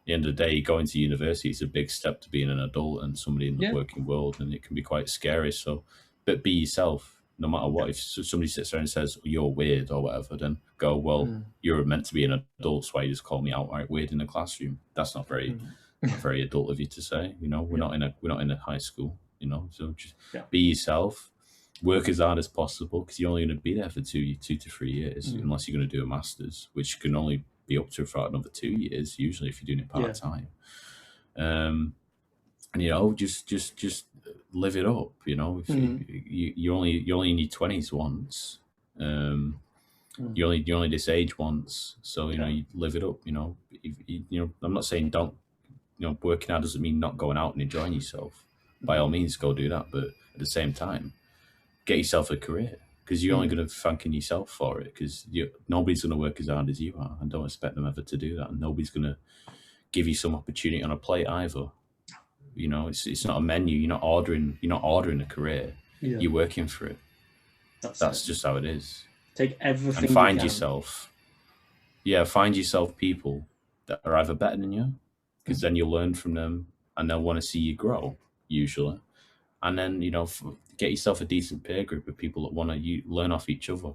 the end of the day, going to university is a big step to being an adult and somebody in the working world, and it can be quite scary. So, but be yourself, no matter what. If somebody sits there and says you're weird or whatever, then go, well, you're meant to be an adult, so why you just call me outright weird in the classroom? That's not very very adult of you to say. We're not in a high school. So just be yourself, work as hard as possible, because you're only going to be there for 2 to 3 years, unless you're going to do a master's, which can only be up to for another 2 years, usually, if you're doing it part-time. And, just live it up, if you only in your 20s once, you're only this age once, so, you live it up, I'm not saying don't, working out doesn't mean not going out and enjoying yourself. By all means, go do that. But at the same time, get yourself a career, because you're only going to thanking yourself for it, because nobody's going to work as hard as you are, and don't expect them ever to do that. And nobody's going to give you some opportunity on a plate either. It's not a menu. You're not ordering a career. Yeah. You're working for it. That's just how it is. Take everything and find yourself. Yeah, find yourself people that are either better than you, because then you'll learn from them, and they'll want to see you grow. Usually, and then get yourself a decent peer group of people that want to learn off each other.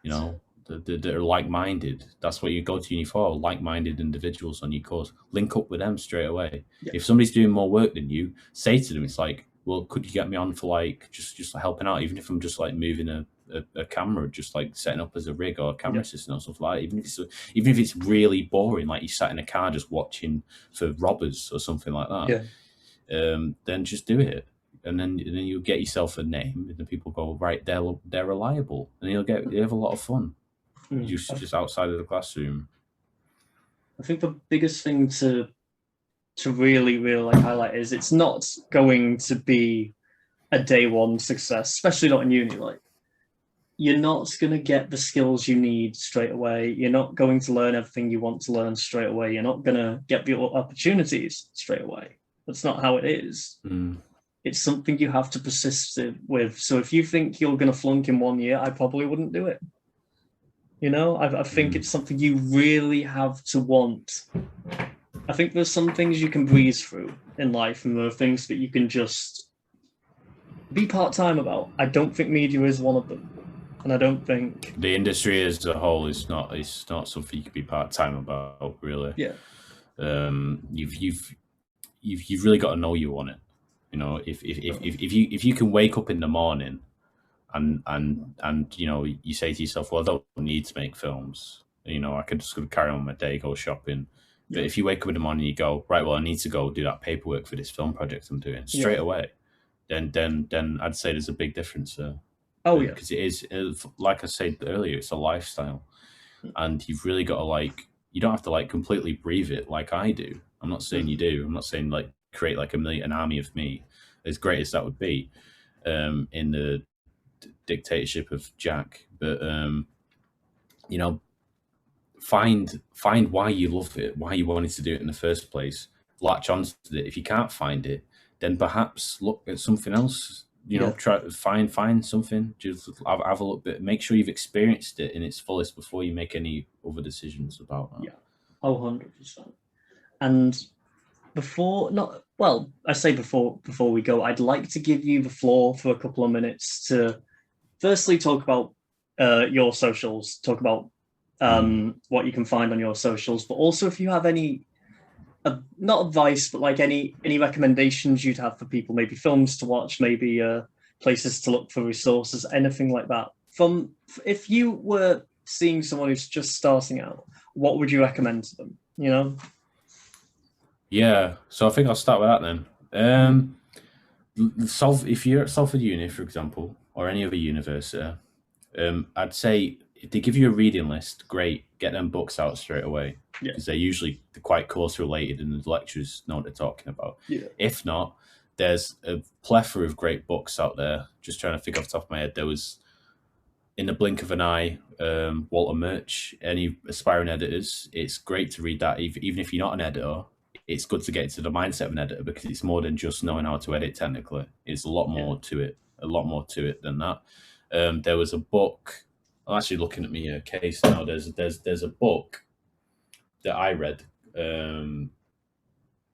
That are like-minded. That's what you go to uni for. Like-minded individuals on your course. Link up with them straight away. Yeah. If somebody's doing more work than you, say to them, it's like, well, could you get me on for like just helping out, even if I'm just like moving a camera, just like setting up as a rig or a camera assistant or something like that. Even if it's really boring, like you sat in a car just watching for robbers or something like that. Yeah. Then just do it, and then you'll get yourself a name, and then people go, right, they're reliable, and you'll have a lot of fun. Just outside of the classroom. I think the biggest thing to really like highlight is it's not going to be a day one success, especially not in uni. Like, you're not going to get the skills you need straight away. You're not going to learn everything you want to learn straight away. You're not going to get the opportunities straight away. That's not how it is. It's something you have to persist with. So if you think you're going to flunk in 1 year, I probably wouldn't do it. You know, I think it's something you really have to want. I think there's some things you can breeze through in life, and there are things that you can just be part-time about. I don't think media is one of them. And I don't think the industry as a whole is not something you can be part-time about, really. Yeah. You've really got to know you want it. You know, if you can wake up in the morning and you know, you say to yourself, well, I don't need to make films. You know, I could just carry on my day, go shopping. But if you wake up in the morning and you go, right, well, I need to go do that paperwork for this film project I'm doing straight away, then I'd say there's a big difference there. Oh yeah, because it is, like I said earlier, it's a lifestyle, and you've really got to, like, you don't have to like completely breathe it like I do. I'm not saying you do. I'm not saying like create like an army of me, as great as that would be, in the dictatorship of Jack. But you know, find why you love it, why you wanted to do it in the first place. Latch onto it. If you can't find it, then perhaps look at something else. You know, try to find something. Just have a look, but make sure you've experienced it in its fullest before you make any other decisions about that. Yeah, 100%. And before we go, I'd like to give you the floor for a couple of minutes to firstly talk about your socials, talk about what you can find on your socials, but also if you have any not advice, but like any recommendations you'd have for people, maybe films to watch, maybe places to look for resources, anything like that. If you were seeing someone who's just starting out, what would you recommend to them? You know? Yeah, so I think I'll start with that then. If you're at Salford Uni, for example, or any other university, I'd say if they give you a reading list, great, get them books out straight away, because they're usually quite close related and the lecturers know what they're talking about. If not, there's a plethora of great books out there. Just trying to think off the top of my head, there was In the Blink of an Eye, Walter Murch. Any aspiring editors, it's great to read that. Even if you're not an editor, it's good to get into the mindset of an editor, because it's more than just knowing how to edit technically. It's a lot more to it, than that. There was a book. I'm actually looking at my case now. There's a book that I read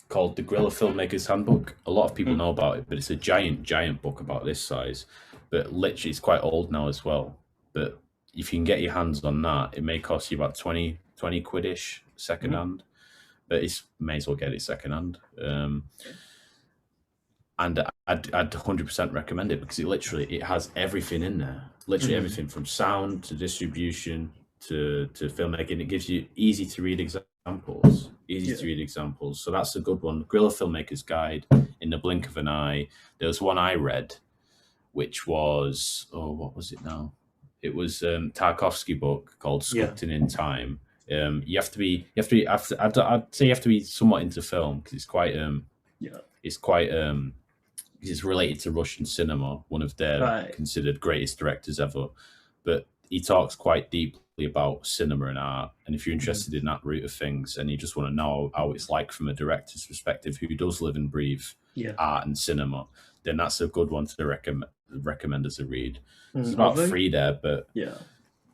called The Guerrilla Filmmaker's Handbook. A lot of people know about it, but it's a giant book about this size. But literally, it's quite old now as well. But if you can get your hands on that, it may cost you about 20 quid-ish second hand. But may as well get it second hand. And I'd 100% recommend it, because it has everything in there. Literally everything from sound to distribution to filmmaking. It gives you easy to read examples. So that's a good one. Guerrilla Filmmaker's Guide, In the Blink of an Eye. There was one I read, which was, what was it now? It was Tarkovsky book called Sculpting in Time. I'd say you have to be somewhat into film, because it's related to Russian cinema, one of their considered greatest directors ever. But he talks quite deeply about cinema and art. And if you're interested in that route of things, and you just want to know how it's like from a director's perspective who does live and breathe art and cinema, then that's a good one to recommend as a read. There's about 3 there, but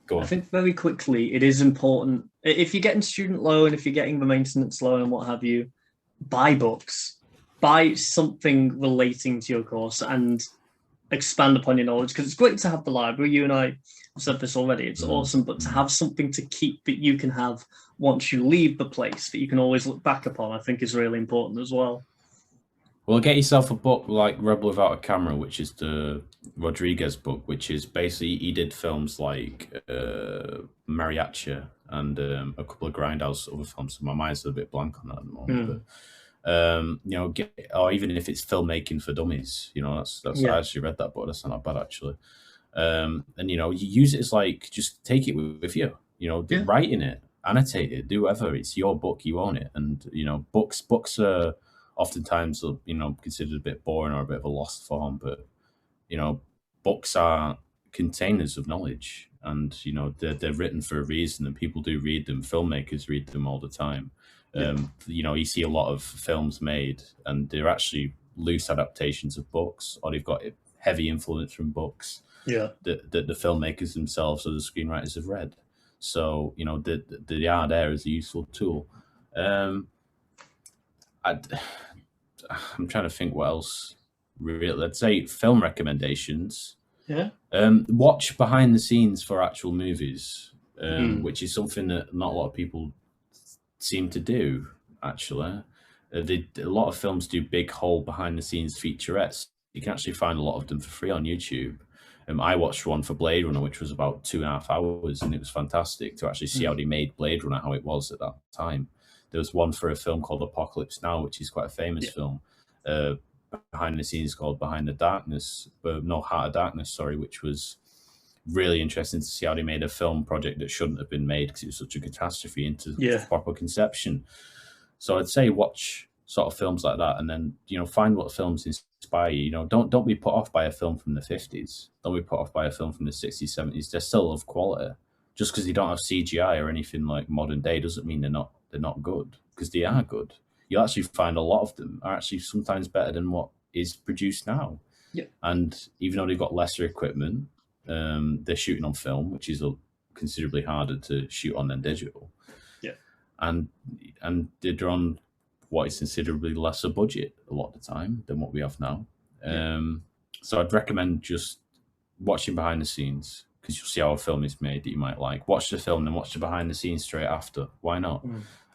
go on. I think very quickly, it is important. If you're getting student loan, if you're getting the maintenance loan and what have you, buy books. Buy something relating to your course and expand upon your knowledge, because it's great to have the library. You and I have said this already. It's awesome, but to have something to keep that you can have once you leave the place that you can always look back upon, I think is really important as well. Well, get yourself a book like Rebel Without a Camera, which is the Rodriguez book, which is basically, he did films like Mariachi and a couple of Grindhouse other films. So my mind's a bit blank on that at the moment. But, you know, or even if it's filmmaking for dummies, you know, that's I actually read that book. That's not bad actually. And you know, you use it as like, just take it with you. You know, write in it, annotate it, do whatever. It's your book, you own it. And you know, books are oftentimes, you know, considered a bit boring or a bit of a lost form, but books are containers of knowledge, and they're written for a reason, and people do read them. Filmmakers read them all the time. You see a lot of films made, and they're actually loose adaptations of books, or they've got heavy influence from books that the filmmakers themselves or the screenwriters have read. So they are there as a useful tool. I'm trying to think what else. Really, let's say film recommendations. Watch behind the scenes for actual movies, which is something that not a lot of people seem to do. Actually, a lot of films do big whole behind the scenes featurettes. You can actually find a lot of them for free on YouTube. I watched one for Blade Runner, which was about 2.5 hours, and it was fantastic to actually see how they made Blade Runner, how it was at that time. There was one for a film called Apocalypse Now, which is quite a famous film. Behind the scenes called Behind the Darkness, Heart of Darkness, sorry, which was really interesting to see how they made a film project that shouldn't have been made because it was such a catastrophe into proper conception. So I'd say watch sort of films like that, and then find what films inspire you. Don't be put off by a film from the 50s. Don't be put off by a film from the 60s, 70s. They're still of quality. Just because they don't have CGI or anything like modern day doesn't mean they're not good, because they are good. You'll actually find a lot of them are actually sometimes better than what is produced now. And even though they've got lesser equipment, they're shooting on film, which is considerably harder to shoot on than digital. And they're on what is considerably lesser budget a lot of the time than what we have now. So I'd recommend just watching behind the scenes, because you'll see how a film is made that you might like. Watch the film and watch the behind the scenes straight after. Why not?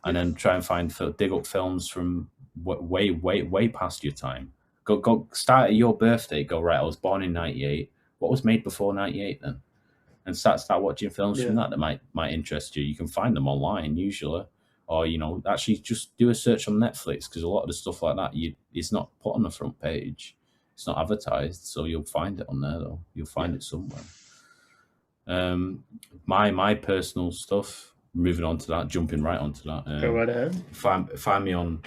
And then try and dig up films from way past your time. Go start at your birthday. Go, right, I was born in 98. What was made before 98 then? And start watching films from that might interest you. You can find them online usually, or actually just do a search on Netflix, because a lot of the stuff like that it's not put on the front page. It's not advertised, so you'll find it on there though. You'll find it somewhere. My personal stuff. Moving on to that, jumping right onto that. Go right ahead. Find me on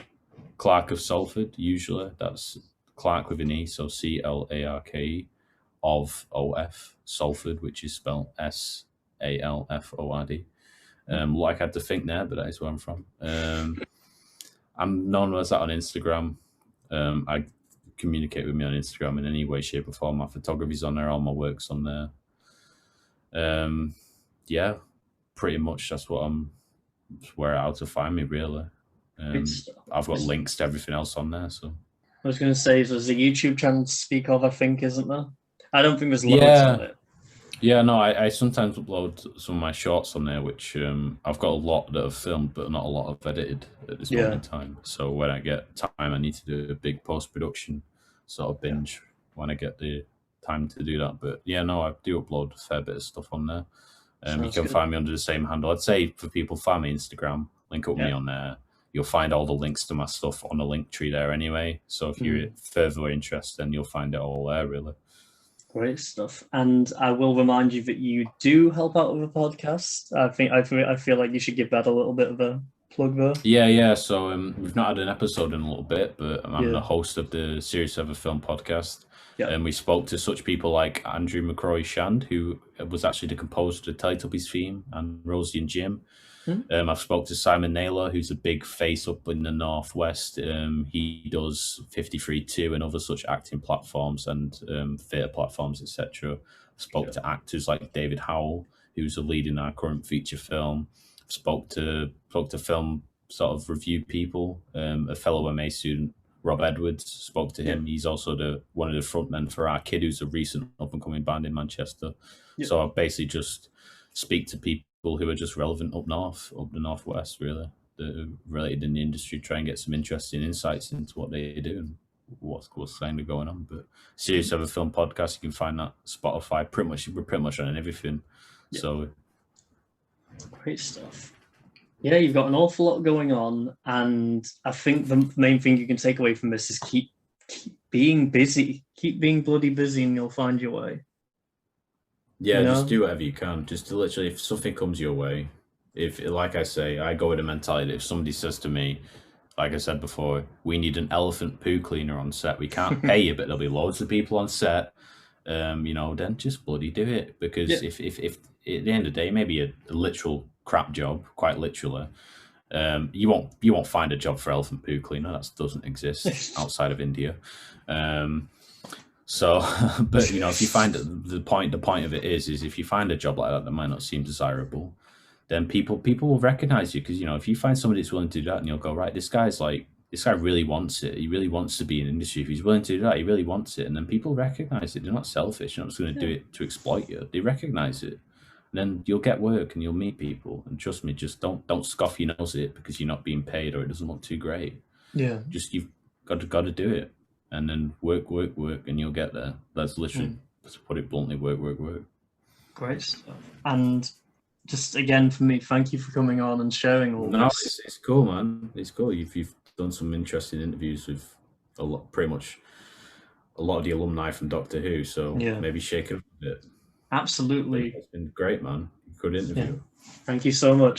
Clarkeofsalford. Usually, that's Clarke with an E, so Clarke of OF Salford, which is spelled SALFORD. Like I had to think there, but that is where I'm from. I'm known as that on Instagram. I communicate with me on Instagram in any way, shape, or form. My photography's on there, all my work's on there. Pretty much that's where how to find me, really. I've got links to everything else on there. So I was going to say, there's a YouTube channel to speak of, I think, isn't there? I don't think there's loads on it. Yeah, no, I sometimes upload some of my shorts on there, which I've got a lot that I've filmed, but not a lot I've edited at this moment in time. So when I get time, I need to do a big post-production sort of binge when I get the time to do that. But yeah, no, I do upload a fair bit of stuff on there. You can find me under the same handle. I'd say for people, find me Instagram, link up me on there. You'll find all the links to my stuff on the link tree there anyway. So if you're further interested, then you'll find it all there, really. Great stuff. And I will remind you that you do help out with a podcast. I feel like you should give that a little bit of a plug there. Yeah. So we've not had an episode in a little bit, but I'm the host of the Series of a Film podcast. And we spoke to such people like Andrew McCrory Shand, who was actually the composer of the Teletubbies theme, and Rosie and Jim. I've spoke to Simon Naylor, who's a big face up in the Northwest. He does 53.2 and other such acting platforms and theatre platforms, etc. Spoke to actors like David Howell, who's a lead in our current feature film. Spoke to film sort of review people. A fellow MA student, Rob Edwards, spoke to him. He's also one of the frontmen for Our Kid, who's a recent up-and-coming band in Manchester. So I basically just speak to people who are just relevant up the Northwest, really, that are related in the industry, try and get some interesting insights into what they do and what's kind of going on. But Series of a Film podcast, you can find that Spotify, we're pretty much on everything. So great stuff. Yeah, you've got an awful lot going on, and I think the main thing you can take away from this is keep being busy. Keep being bloody busy, and you'll find your way. Yeah, just do whatever you can. Just to literally, if something comes your way, like I say, I go with a mentality that if somebody says to me, like I said before, we need an elephant poo cleaner on set, we can't pay you, but there'll be loads of people on set, then just bloody do it. Because Yeah. if at the end of the day, maybe a literal crap job, quite literally, you won't find a job for elephant poo cleaner. That doesn't exist outside of India. So, but if you find the point of it is if you find a job like that might not seem desirable, then people will recognize you. Because if you find somebody that's willing to do that, and you'll go, right, this guy really wants it. He really wants to be in industry. If he's willing to do that, he really wants it. And then people recognize it. They're not selfish. They're not just going to do it to exploit you. They recognize it. And then you'll get work and you'll meet people. And trust me, just don't scoff your nose at it because you're not being paid or it doesn't look too great. Yeah. Just you've got to do it. And then work, and you'll get there. That's literally, to put it bluntly, work. Great stuff. And just again, for me, thank you for coming on and sharing all this. It's cool, man. It's cool. You've done some interesting interviews with pretty much a lot of the alumni from Doctor Who. So maybe shake it up a bit. Absolutely. It's been great, man. Good interview. Yeah. Thank you so much.